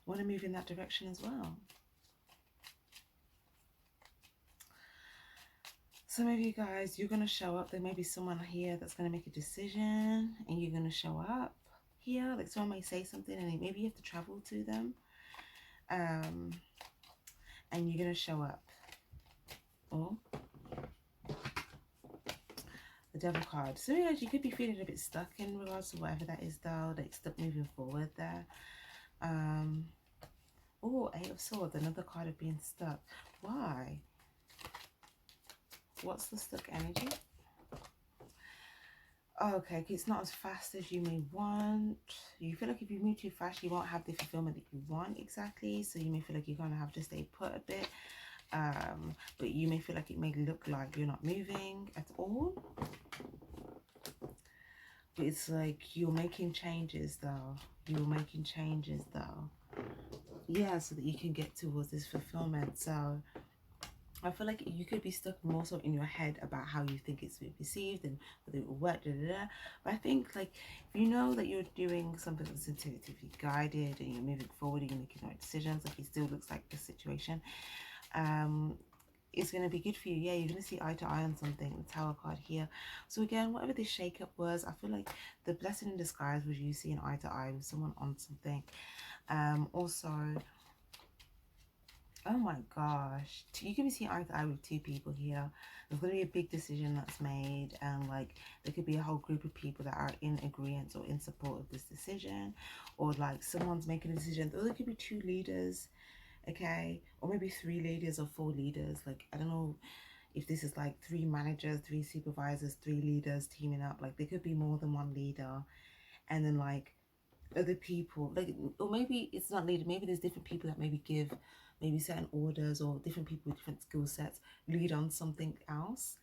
want to move in that direction as well. Some of you guys, you're going to show up. There may be someone here that's going to make a decision and you're going to show up here. Like someone may say something and maybe you have to travel to them. And you're going to show up. Or the Devil card. So yeah, you could be feeling a bit stuck in regards to whatever that is though. Like stuck moving forward there. Oh, Eight of Swords, another card of being stuck. Why? What's the stuck energy? Oh, okay, it's not as fast as you may want. You feel like if you move too fast, you won't have the fulfillment that you want exactly. So you may feel like you're going to have to stay put a bit. But you may feel like it may look like you're not moving at all. But it's like you're making changes though. You're making changes though. Yeah, so that you can get towards this fulfillment. So I feel like you could be stuck more so in your head about how you think it's been perceived and whether it will work, But I think like if you know that you're doing something that's intuitively guided and you're moving forward and you're making the right decisions, like it still looks like the situation, it's going to be good for you. Yeah, you're going to see eye to eye on something. The Tower card here. So again, whatever this shake-up was, I feel like the blessing in disguise was you seeing eye to eye with someone on something. Also, oh my gosh, you can be seeing eye to eye with two people here. There's going to be a big decision that's made, and like there could be a whole group of people that are in agreement or in support of this decision, or like someone's making a decision. Or there could be two leaders, okay, or maybe three leaders or four leaders. Like I don't know if this is like three managers, three supervisors, three leaders teaming up. Like there could be more than one leader, and then like other people, like, or maybe it's not leader, maybe there's different people that maybe give maybe certain orders, or different people with different skill sets lead on something else.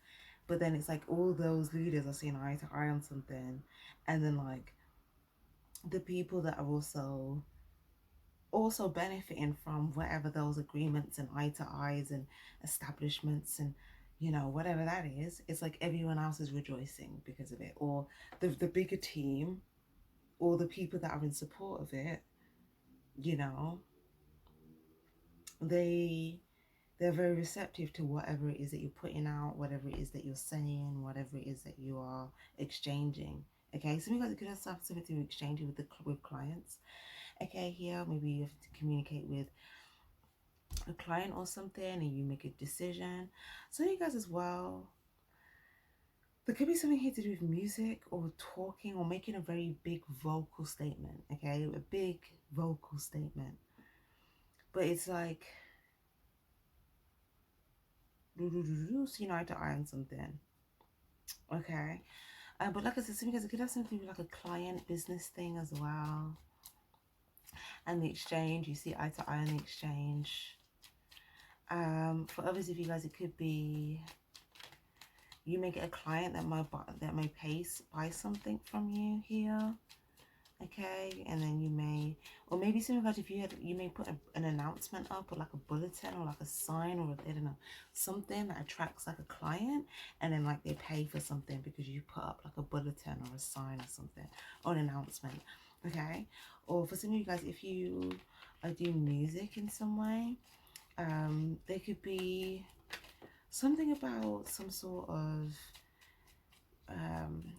But then it's like all those leaders are seeing eye to eye on something, and then like the people that are also benefiting from whatever those agreements and eye to eyes and establishments and, you know, whatever that is, it's like everyone else is rejoicing because of it, or the bigger team, or the people that are in support of it, you know, they're very receptive to whatever it is that you're putting out, whatever it is that you're saying, whatever it is that you are exchanging Okay, some of you guys could have something to exchange with clients. Okay, here maybe you have to communicate with a client or something and you make a decision. So you guys as well, there could be something here to do with music or talking or making a very big vocal statement. Okay, a big vocal statement, but it's like seeing eye to eye on something. Okay, but like I said, some of you guys could have something with like a client business thing as well. And the exchange, you see eye to eye on the exchange. For others of you guys, it could be you may get a client that may buy something from you here. Okay, and then you may, or maybe some of you guys, if you may put an announcement up, or like a bulletin, or like a sign, or I don't know, something that attracts like a client, and then like they pay for something because you put up like a bulletin or a sign or something, or an announcement. Okay, or for some of you guys, if you are doing music in some way, there could be something about some sort of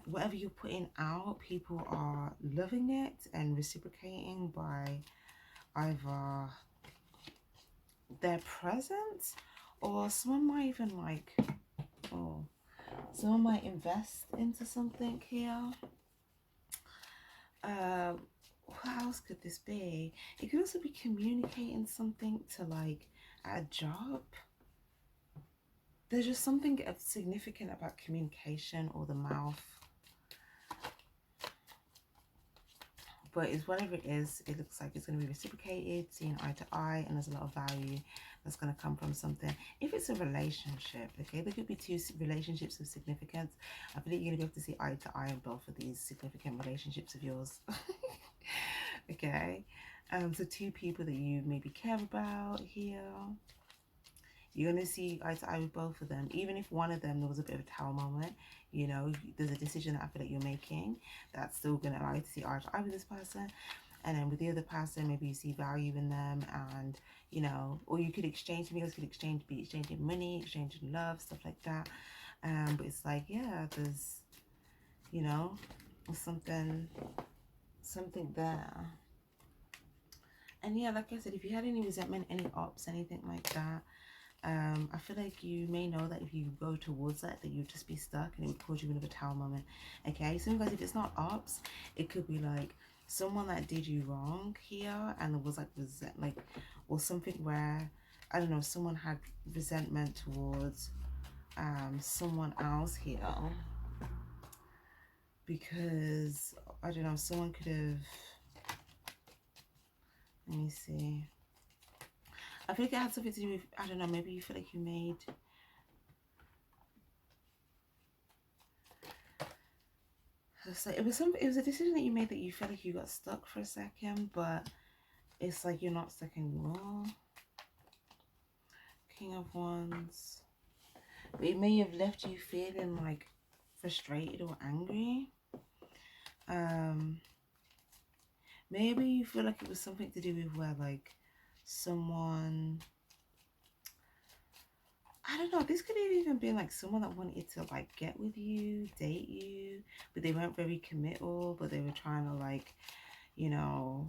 whatever you're putting out, people are loving it and reciprocating by either their presence, or someone might even like, oh, someone might invest into something here. What else could this be? It could also be communicating something to like a job. There's just something significant about communication or the mouth. But it's whatever it is, it looks like it's going to be reciprocated, seen eye to eye, and there's a lot of value that's going to come from something. If it's a relationship, okay, there could be two relationships of significance. I believe you're going to be able to see eye to eye in both of these significant relationships of yours. Okay, so two people that you maybe care about here. You're going to see eye to eye with both of them. Even if one of them, there was a bit of a tower moment, you know, there's a decision that I feel like you're making that's still going to allow you to see eye to eye with this person. And then with the other person, maybe you see value in them, and, you know, or you could exchange, you guys could be exchanging money, exchanging love, stuff like that. But it's like, yeah, there's, you know, something there. And yeah, like I said, if you had any resentment, any ops, anything like that, I feel like you may know that if you go towards that you'd just be stuck and it would cause you another tower moment. Okay, so guys, if it's not ops, it could be like someone that did you wrong here, and it was like or something where, I don't know, someone had resentment towards someone else here, because I don't know, someone could have, let me see, I feel like it had something to do with, I don't know, maybe you feel like you made, so it was a decision that you made that you felt like you got stuck for a second, but it's like you're not stuck anymore. King of Wands. But it may have left you feeling like frustrated or angry. Maybe you feel like it was something to do with where like someone, I don't know, this could have even been like someone that wanted to like get with you, date you, but they weren't very committal, but they were trying to like, you know,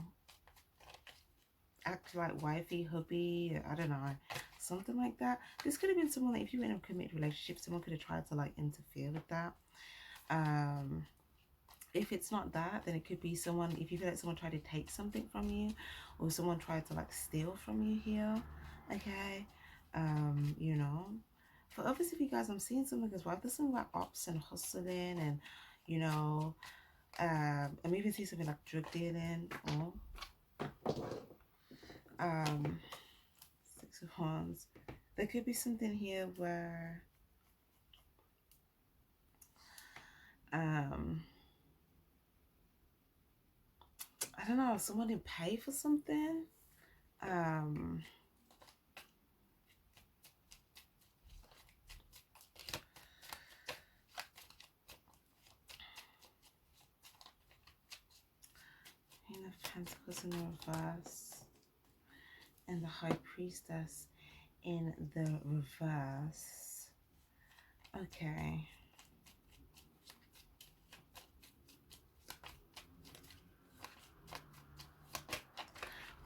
act like wifey, hubby, I don't know, something like that. This could have been someone that if you were in a committed relationship, someone could have tried to like interfere with that. If it's not that, then it could be someone, if you feel like someone tried to take something from you, or someone tried to like steal from you here, okay, you know. For others of you guys, I'm seeing something as well. There's something about ops and hustling, and, you know, I'm even seeing something like drug dealing, or Six of Wands. There could be something here where I don't know, someone didn't pay for something. Queen of Pentacles in the reverse, and the High Priestess in the reverse. Okay.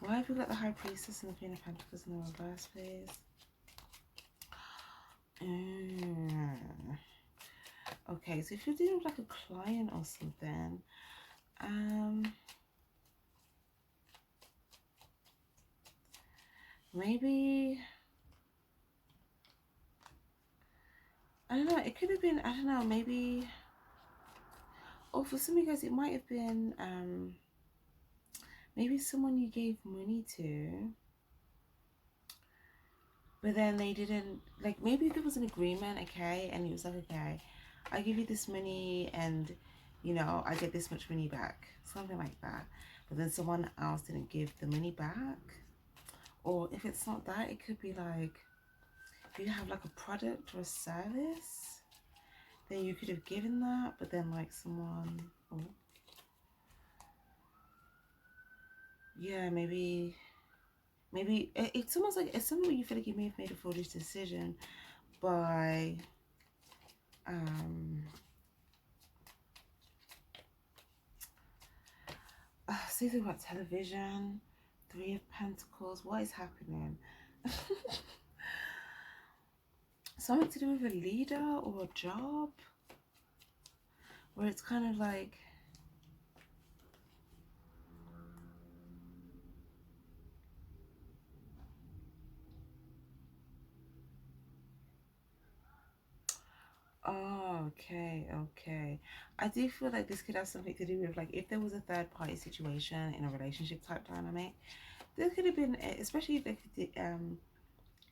Why have we got the High Priestess and the Queen of Pentacles in the reverse, please? Okay, so if you're dealing with like a client or something, maybe, I don't know, it could have been, I don't know, maybe, or for some of you guys, it might have been, maybe someone you gave money to, but then they didn't, like, maybe there was an agreement, okay, and it was like, okay, I give you this money and, you know, I get this much money back, something like that. But then someone else didn't give the money back. Or if it's not that, it could be like, if you have like a product or a service, then you could have given that, but then like someone, oh, yeah, maybe it's almost like it's something where you feel like you may have made a foolish decision by something about television, 3 of Pentacles. What is happening? Something to do with a leader or a job, where it's kind of like, oh, okay. I do feel like this could have something to do with, like, if there was a third party situation in a relationship type dynamic, there could have been, especially if they could,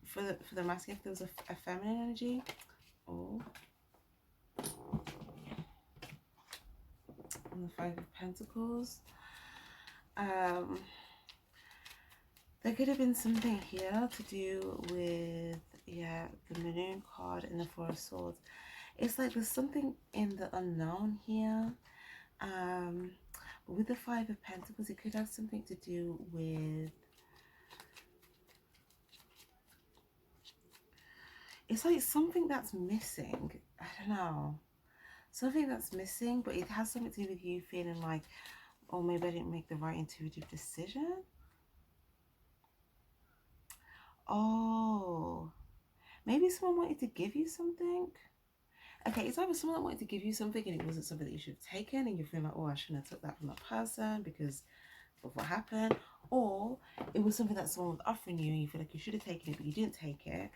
for the masculine, if there was a feminine energy. Oh, on the 5 of Pentacles, there could have been something here to do with, yeah, the Moon card and the 4 of Swords. It's like there's something in the unknown here. But with the 5 of Pentacles, it could have something to do with, it's like something that's missing. I don't know. Something that's missing, but it has something to do with you feeling like, oh, maybe I didn't make the right intuitive decision. Oh, maybe someone wanted to give you something. Okay, it's either someone that wanted to give you something and it wasn't something that you should have taken, and you feel like, oh, I shouldn't have took that from that person because of what happened. Or it was something that someone was offering you and you feel like you should have taken it, but you didn't take it.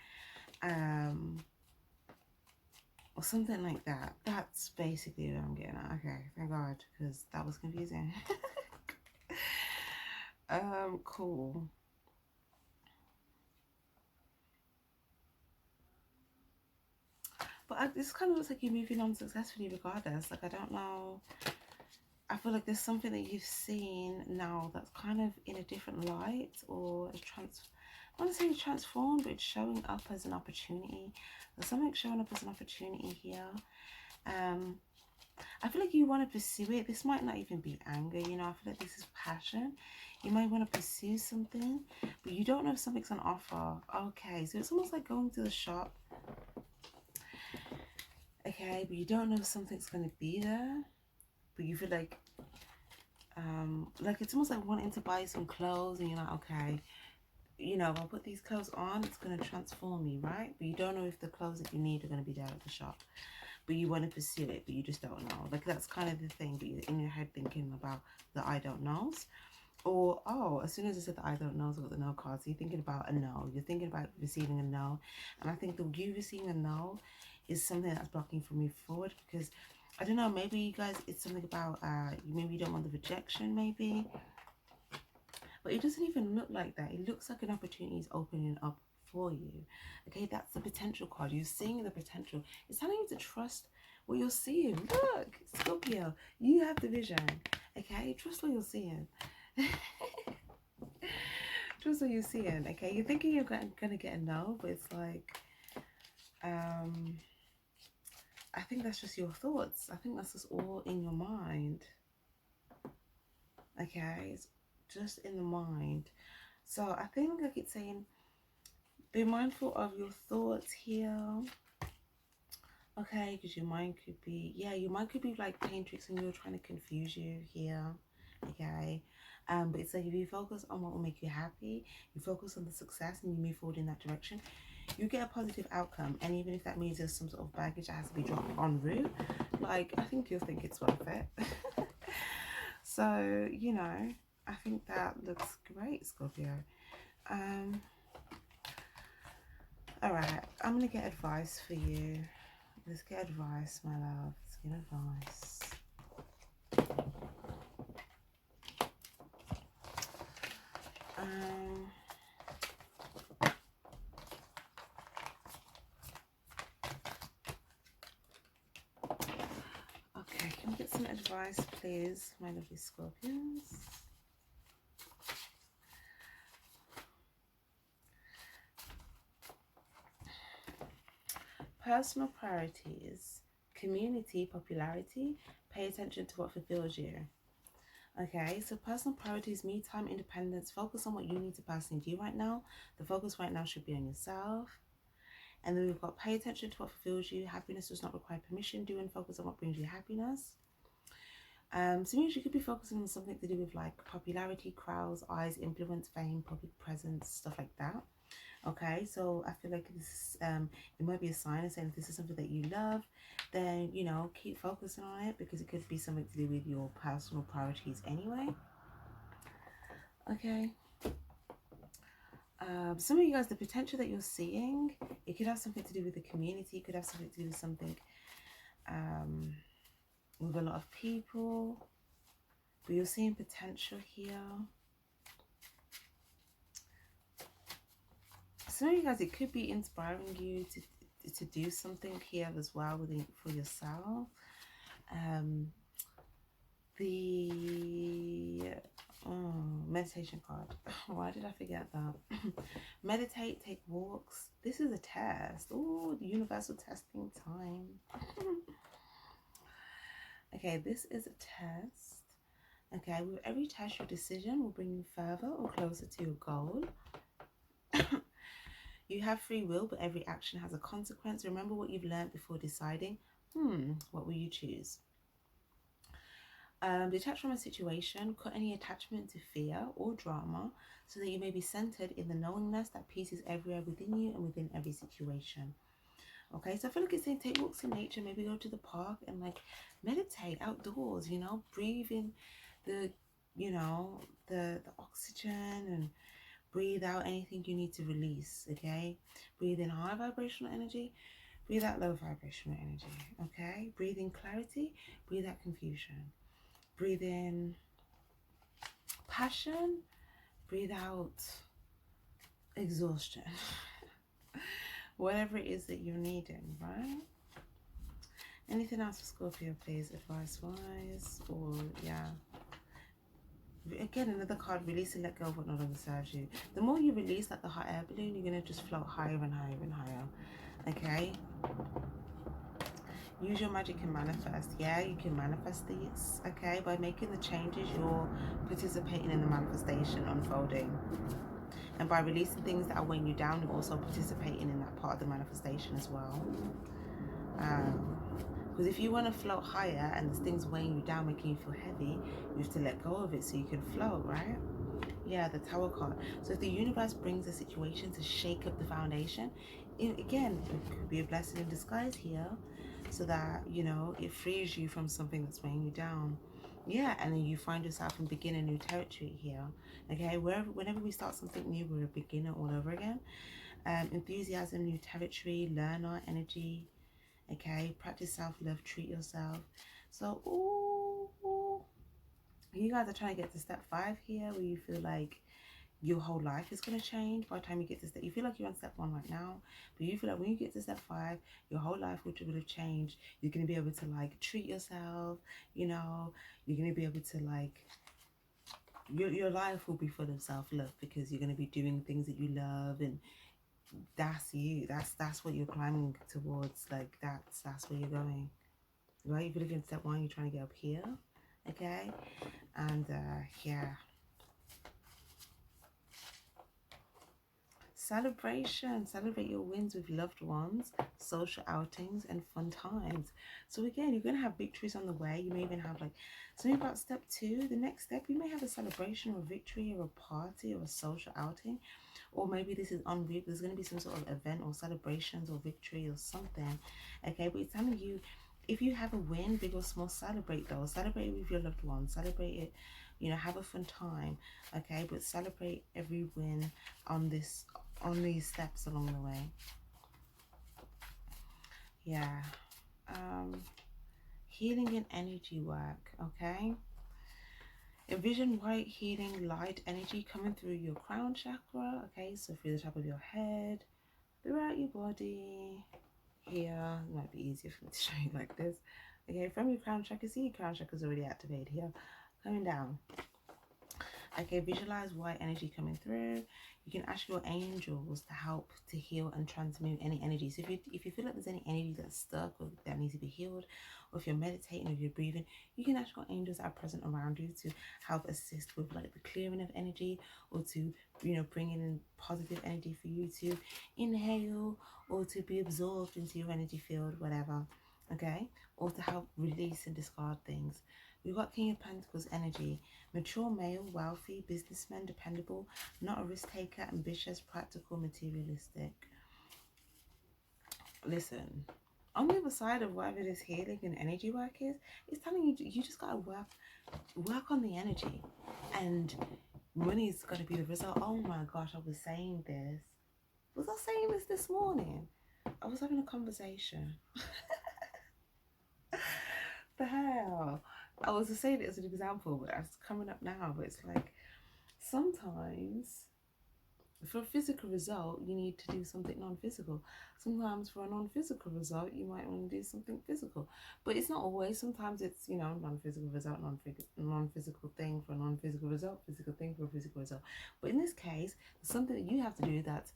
Or something like that. That's basically what I'm getting at. Okay, thank God, because that was confusing. Cool. But this kind of looks like you're moving on successfully regardless. Like, I don't know. I feel like there's something that you've seen now that's kind of in a different light, or I want to say it's transformed, but it's showing up as an opportunity. There's something showing up as an opportunity here. I feel like you want to pursue it. This might not even be anger, you know. I feel like this is passion. You might want to pursue something, but you don't know if something's on offer. Okay, so it's almost like going to the shop. Okay, but you don't know if something's going to be there, but you feel like it's almost like wanting to buy some clothes, and you're like, okay, you know, if I put these clothes on, it's going to transform me, right? But you don't know if the clothes that you need are going to be there at the shop. But you want to pursue it, but you just don't know. Like, that's kind of the thing, but you're in your head thinking about the I don't knows. Or, oh, as soon as I said the I don't knows with the no cards, you're thinking about a no. You're thinking about receiving a no. And I think that you receiving a no is something that's blocking from moving forward, because, I don't know, maybe you guys, it's something about, maybe you don't want the rejection, maybe. But it doesn't even look like that. It looks like an opportunity is opening up for you. Okay, that's the potential card. You're seeing the potential. It's telling you to trust what you're seeing. Look, Scorpio, you have the vision. Okay, trust what you're seeing. Trust what you're seeing. Okay, you're thinking you're gonna get a no, but it's like, I think that's just your thoughts. I think that's just all in your mind. Okay, it's just in the mind. So I think like it's saying, be mindful of your thoughts here. Okay, because your mind could be, yeah, your mind could be like playing tricks and you're trying to confuse you here. okay? But it's like if you focus on what will make you happy, you focus on the success and you move forward in that direction, you get a positive outcome. And even if that means there's some sort of baggage that has to be dropped en route, like, I think you'll think it's worth it. So, you know, I think that looks great, Scorpio. All right, I'm gonna get advice for you. Let's get advice, my love. Let's get advice. Okay, can we get some advice, please, my lovely Scorpions? Personal priorities, community, popularity. Pay attention to what fulfills you. Okay, so personal priorities, me time, independence. Focus on what you need to personally do right now. The focus right now should be on yourself. And then we've got pay attention to what fulfills you. Happiness does not require permission. Do and focus on what brings you happiness. So you could be focusing on something to do with like popularity, crowds, eyes, influence, fame, public presence, stuff like that. Okay, so I feel like this it might be a sign of saying if this is something that you love, then, you know, keep focusing on it, because it could be something to do with your personal priorities anyway. Okay. Some of you guys, the potential that you're seeing, it could have something to do with the community, it could have something to do with something with a lot of people, but you're seeing potential here. Some of you guys, it could be inspiring you to do something here as well within for yourself. The meditation card. Why did I forget that? Meditate, take walks. This is a test. Oh, the universal testing time. Okay, this is a test. Okay, with every test, your decision will bring you further or closer to your goal. You have free will, but every action has a consequence. Remember what you've learned before deciding. What will you choose? Detach from a situation. Cut any attachment to fear or drama, so that you may be centered in the knowingness that peace is everywhere within you and within every situation. Okay, so I feel like it's saying take walks in nature. Maybe go to the park and like meditate outdoors. You know, breathe in the, you know, the oxygen, and breathe out anything you need to release. Okay, breathe in high vibrational energy, breathe out low vibrational energy. Okay, breathe in clarity, breathe out confusion. Breathe in passion, breathe out exhaustion. Whatever it is that you're needing, right? Anything else for Scorpio, please, advice-wise? Or, yeah. Again, another card, release and let go of what no longer serves you. The more you release, like the hot air balloon, you're going to just float higher and higher and higher. Okay? Use your magic and manifest. Yeah, you can manifest these, okay? By making the changes, you're participating in the manifestation unfolding. And by releasing things that are weighing you down, you're also participating in that part of the manifestation as well. Because if you want to float higher and there's things weighing you down, making you feel heavy, you have to let go of it so you can float, right? Yeah, the Tower card. So if the universe brings a situation to shake up the foundation, again, it could be a blessing in disguise here, so that, you know, it frees you from something that's weighing you down. Yeah, and then you find yourself in begin a new territory here. Okay, whenever we start something new, we're a beginner all over again. Enthusiasm, new territory, learn our energy. Okay, practice self-love, treat yourself. So, ooh, you guys are trying to get to step 5 here, where you feel like your whole life is going to change by the time you get to step. You feel like you're on step 1 right now, but you feel like when you get to step 5, your whole life would have changed. You're going to be able to like treat yourself, you know, you're going to be able to like, your life will be full of self-love, because you're going to be doing things that you love, and that's you. That's what you're climbing towards. Like that's where you're going, right? If you look in step 1, you're trying to get up here, okay? And yeah. Celebration. Celebrate your wins with loved ones, social outings, and fun times. So again, you're going to have victories on the way. You may even have like something about step 2. The next step, you may have a celebration or a victory or a party or a social outing. Or maybe this is en route. There's going to be some sort of event or celebrations or victory or something. Okay, but it's telling you, if you have a win, big or small, celebrate those. Celebrate it with your loved ones. Celebrate it, you know, have a fun time. Okay, but celebrate every win on these steps along the way. Yeah. Healing and energy work. Okay. Envision white healing light energy coming through your crown chakra. Okay, so through the top of your head, throughout your body. Here, it might be easier for me to show you like this. Okay, from your crown chakra, see your crown chakra is already activated here, coming down. Okay, visualize white energy coming through. You can ask your angels to help to heal and transmute any energy. So if you feel like there's any energy that's stuck or that needs to be healed, or if you're meditating or if you're breathing, you can ask your angels that are present around you to help assist with like the clearing of energy, or to, you know, bring in positive energy for you to inhale or to be absorbed into your energy field, whatever. Okay, or to help release and discard things. We've got King of Pentacles energy. Mature male, wealthy, businessman, dependable, not a risk taker, ambitious, practical, materialistic. Listen, on the other side of whatever this healing and energy work is, it's telling you you just gotta work on the energy, and money's gonna be the result. Oh my gosh, I was saying this. Was I saying this morning? I was having a conversation. The hell? I was saying it as an example, but it's coming up now. But it's like, sometimes for a physical result, you need to do something non-physical. Sometimes for a non-physical result, you might want to do something physical. But it's not always. Sometimes it's, you know, non-physical result, non-physical thing for a non-physical result, physical thing for a physical result. But in this case, something that you have to do that's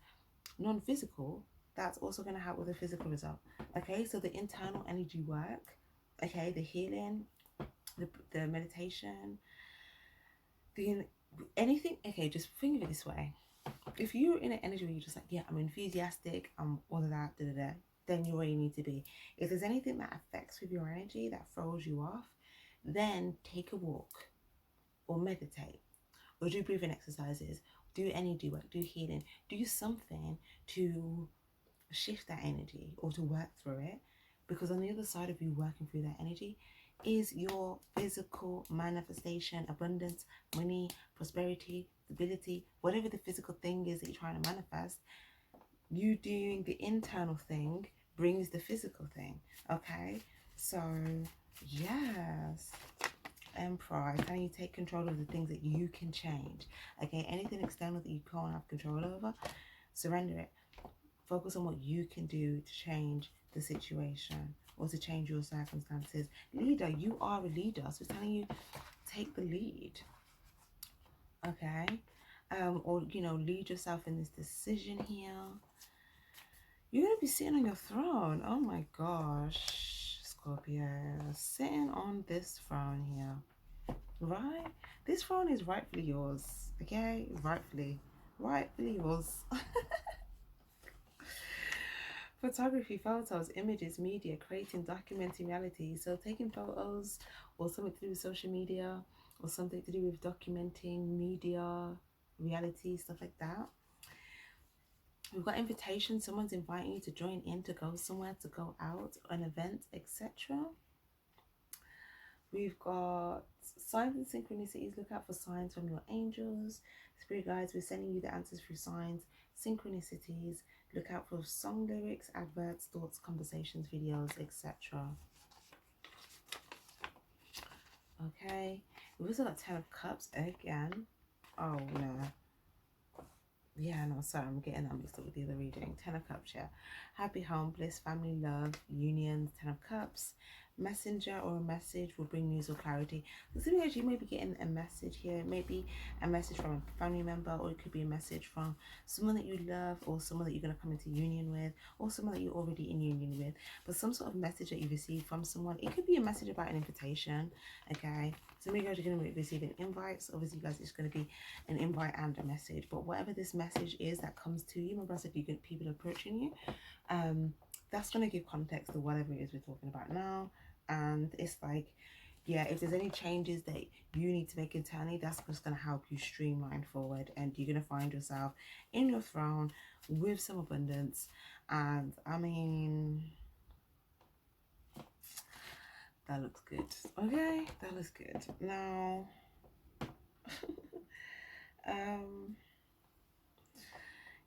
non-physical, that's also going to help with a physical result. Okay, so the internal energy work, okay, the healing, the meditation, anything. Okay, just think of it this way. If you're in an energy where you're just like, yeah, I'm enthusiastic, I'm all of that, then you're where you need to be. If there's anything that affects with your energy, that throws you off, then take a walk or meditate or do breathing exercises, do energy work, do healing, do something to shift that energy or to work through it. Because on the other side of you working through that energy is your physical manifestation, abundance, money, prosperity, stability, whatever the physical thing is that you're trying to manifest. You doing the internal thing brings the physical thing. Okay, so yes, Emperor, can you take control of the things that you can change? Okay, anything external that you can't have control over, surrender it. Focus on what you can do to change the situation or to change your circumstances. Leader, you are a leader, so it's telling you take the lead. Okay, or, you know, lead yourself in this decision here. You're gonna be sitting on your throne. Oh my gosh, Scorpio, sitting on this throne here, right? This throne is rightfully yours. Okay, rightfully yours. Photography, photos, images, media, creating, documenting reality. So taking photos or something to do with social media or something to do with documenting media, reality, stuff like that. We've got invitations. Someone's inviting you to join in, to go somewhere, to go out, an event, etc. We've got signs and synchronicities. Look out for signs from your angels. Spirit guides, we're sending you the answers through signs, synchronicities. Look out for song lyrics, adverts, thoughts, conversations, videos, etc. Okay, we've also got 10 of Cups again. Oh no. Yeah, no, sorry, I'm getting that mixed up with the other reading. 10 of Cups, yeah. Happy home, bliss, family, love, unions, 10 of Cups. messenger or a message will bring news or clarity. So sometimes you may be getting a message here. It may be a message from a family member, or it could be a message from someone that you love, or someone that you're going to come into union with, or someone that you're already in union with. But some sort of message that you receive from someone. It could be a message about an invitation, okay? Some of you guys are going to be receiving invites. Obviously, you guys, it's going to be an invite and a message. But whatever this message is that comes to you, remember I said you get people approaching you. That's going to give context to whatever it is we're talking about now. And it's like, yeah, if there's any changes that you need to make internally, that's just going to help you streamline forward, and you're going to find yourself in your throne with some abundance. And I mean, that looks good. Okay, that looks good. Now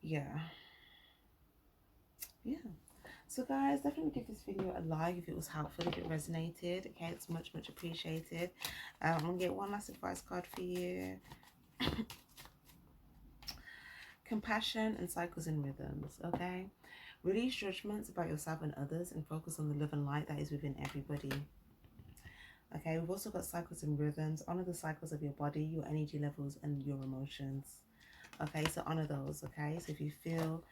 yeah, so guys, definitely give this video a like if it was helpful, if it resonated. Okay, it's much appreciated. I'm gonna get one last advice card for you. Compassion and cycles and rhythms. Okay, release judgments about yourself and others and focus on the love and light that is within everybody. Okay, we've also got cycles and rhythms. Honor the cycles of your body, your energy levels, and your emotions. Okay, so honor those. Okay, so if you feel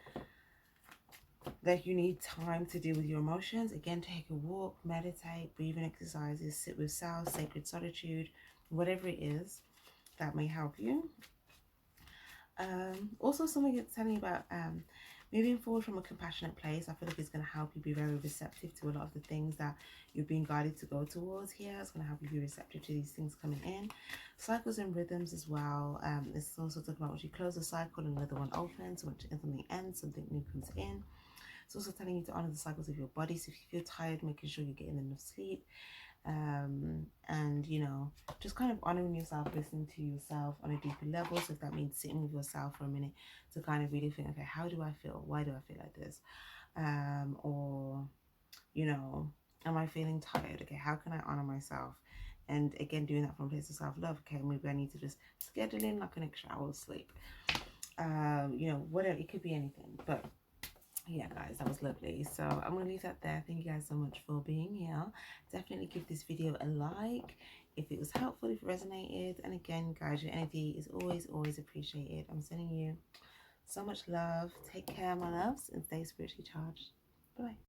that you need time to deal with your emotions, again, take a walk, meditate, breathing exercises, sit with self, sacred solitude, whatever it is that may help you. Also, something it's telling you about moving forward from a compassionate place. I feel like it's going to help you be very receptive to a lot of the things that you're being guided to go towards here. It's going to help you be receptive to these things coming in. Cycles and rhythms as well. It's also talking about once you close a cycle, another one opens. Once something ends, something new comes in. It's also telling you to honor the cycles of your body. So if you feel tired, making sure you're getting enough sleep. And you know, just kind of honoring yourself, listening to yourself on a deeper level. So if that means sitting with yourself for a minute to kind of really think, okay, how do I feel? Why do I feel like this? Or, you know, am I feeling tired? Okay, how can I honor myself? And again, doing that from a place of self-love. Okay, maybe I need to just schedule in like an extra hour of sleep. You know, whatever, it could be anything. But yeah, guys, that was lovely. So I'm going to leave that there. Thank you guys so much for being here. Definitely give this video a like if it was helpful, if it resonated. And again, guys, your energy is always appreciated. I'm sending you so much love. Take care, my loves, and stay spiritually charged. Bye.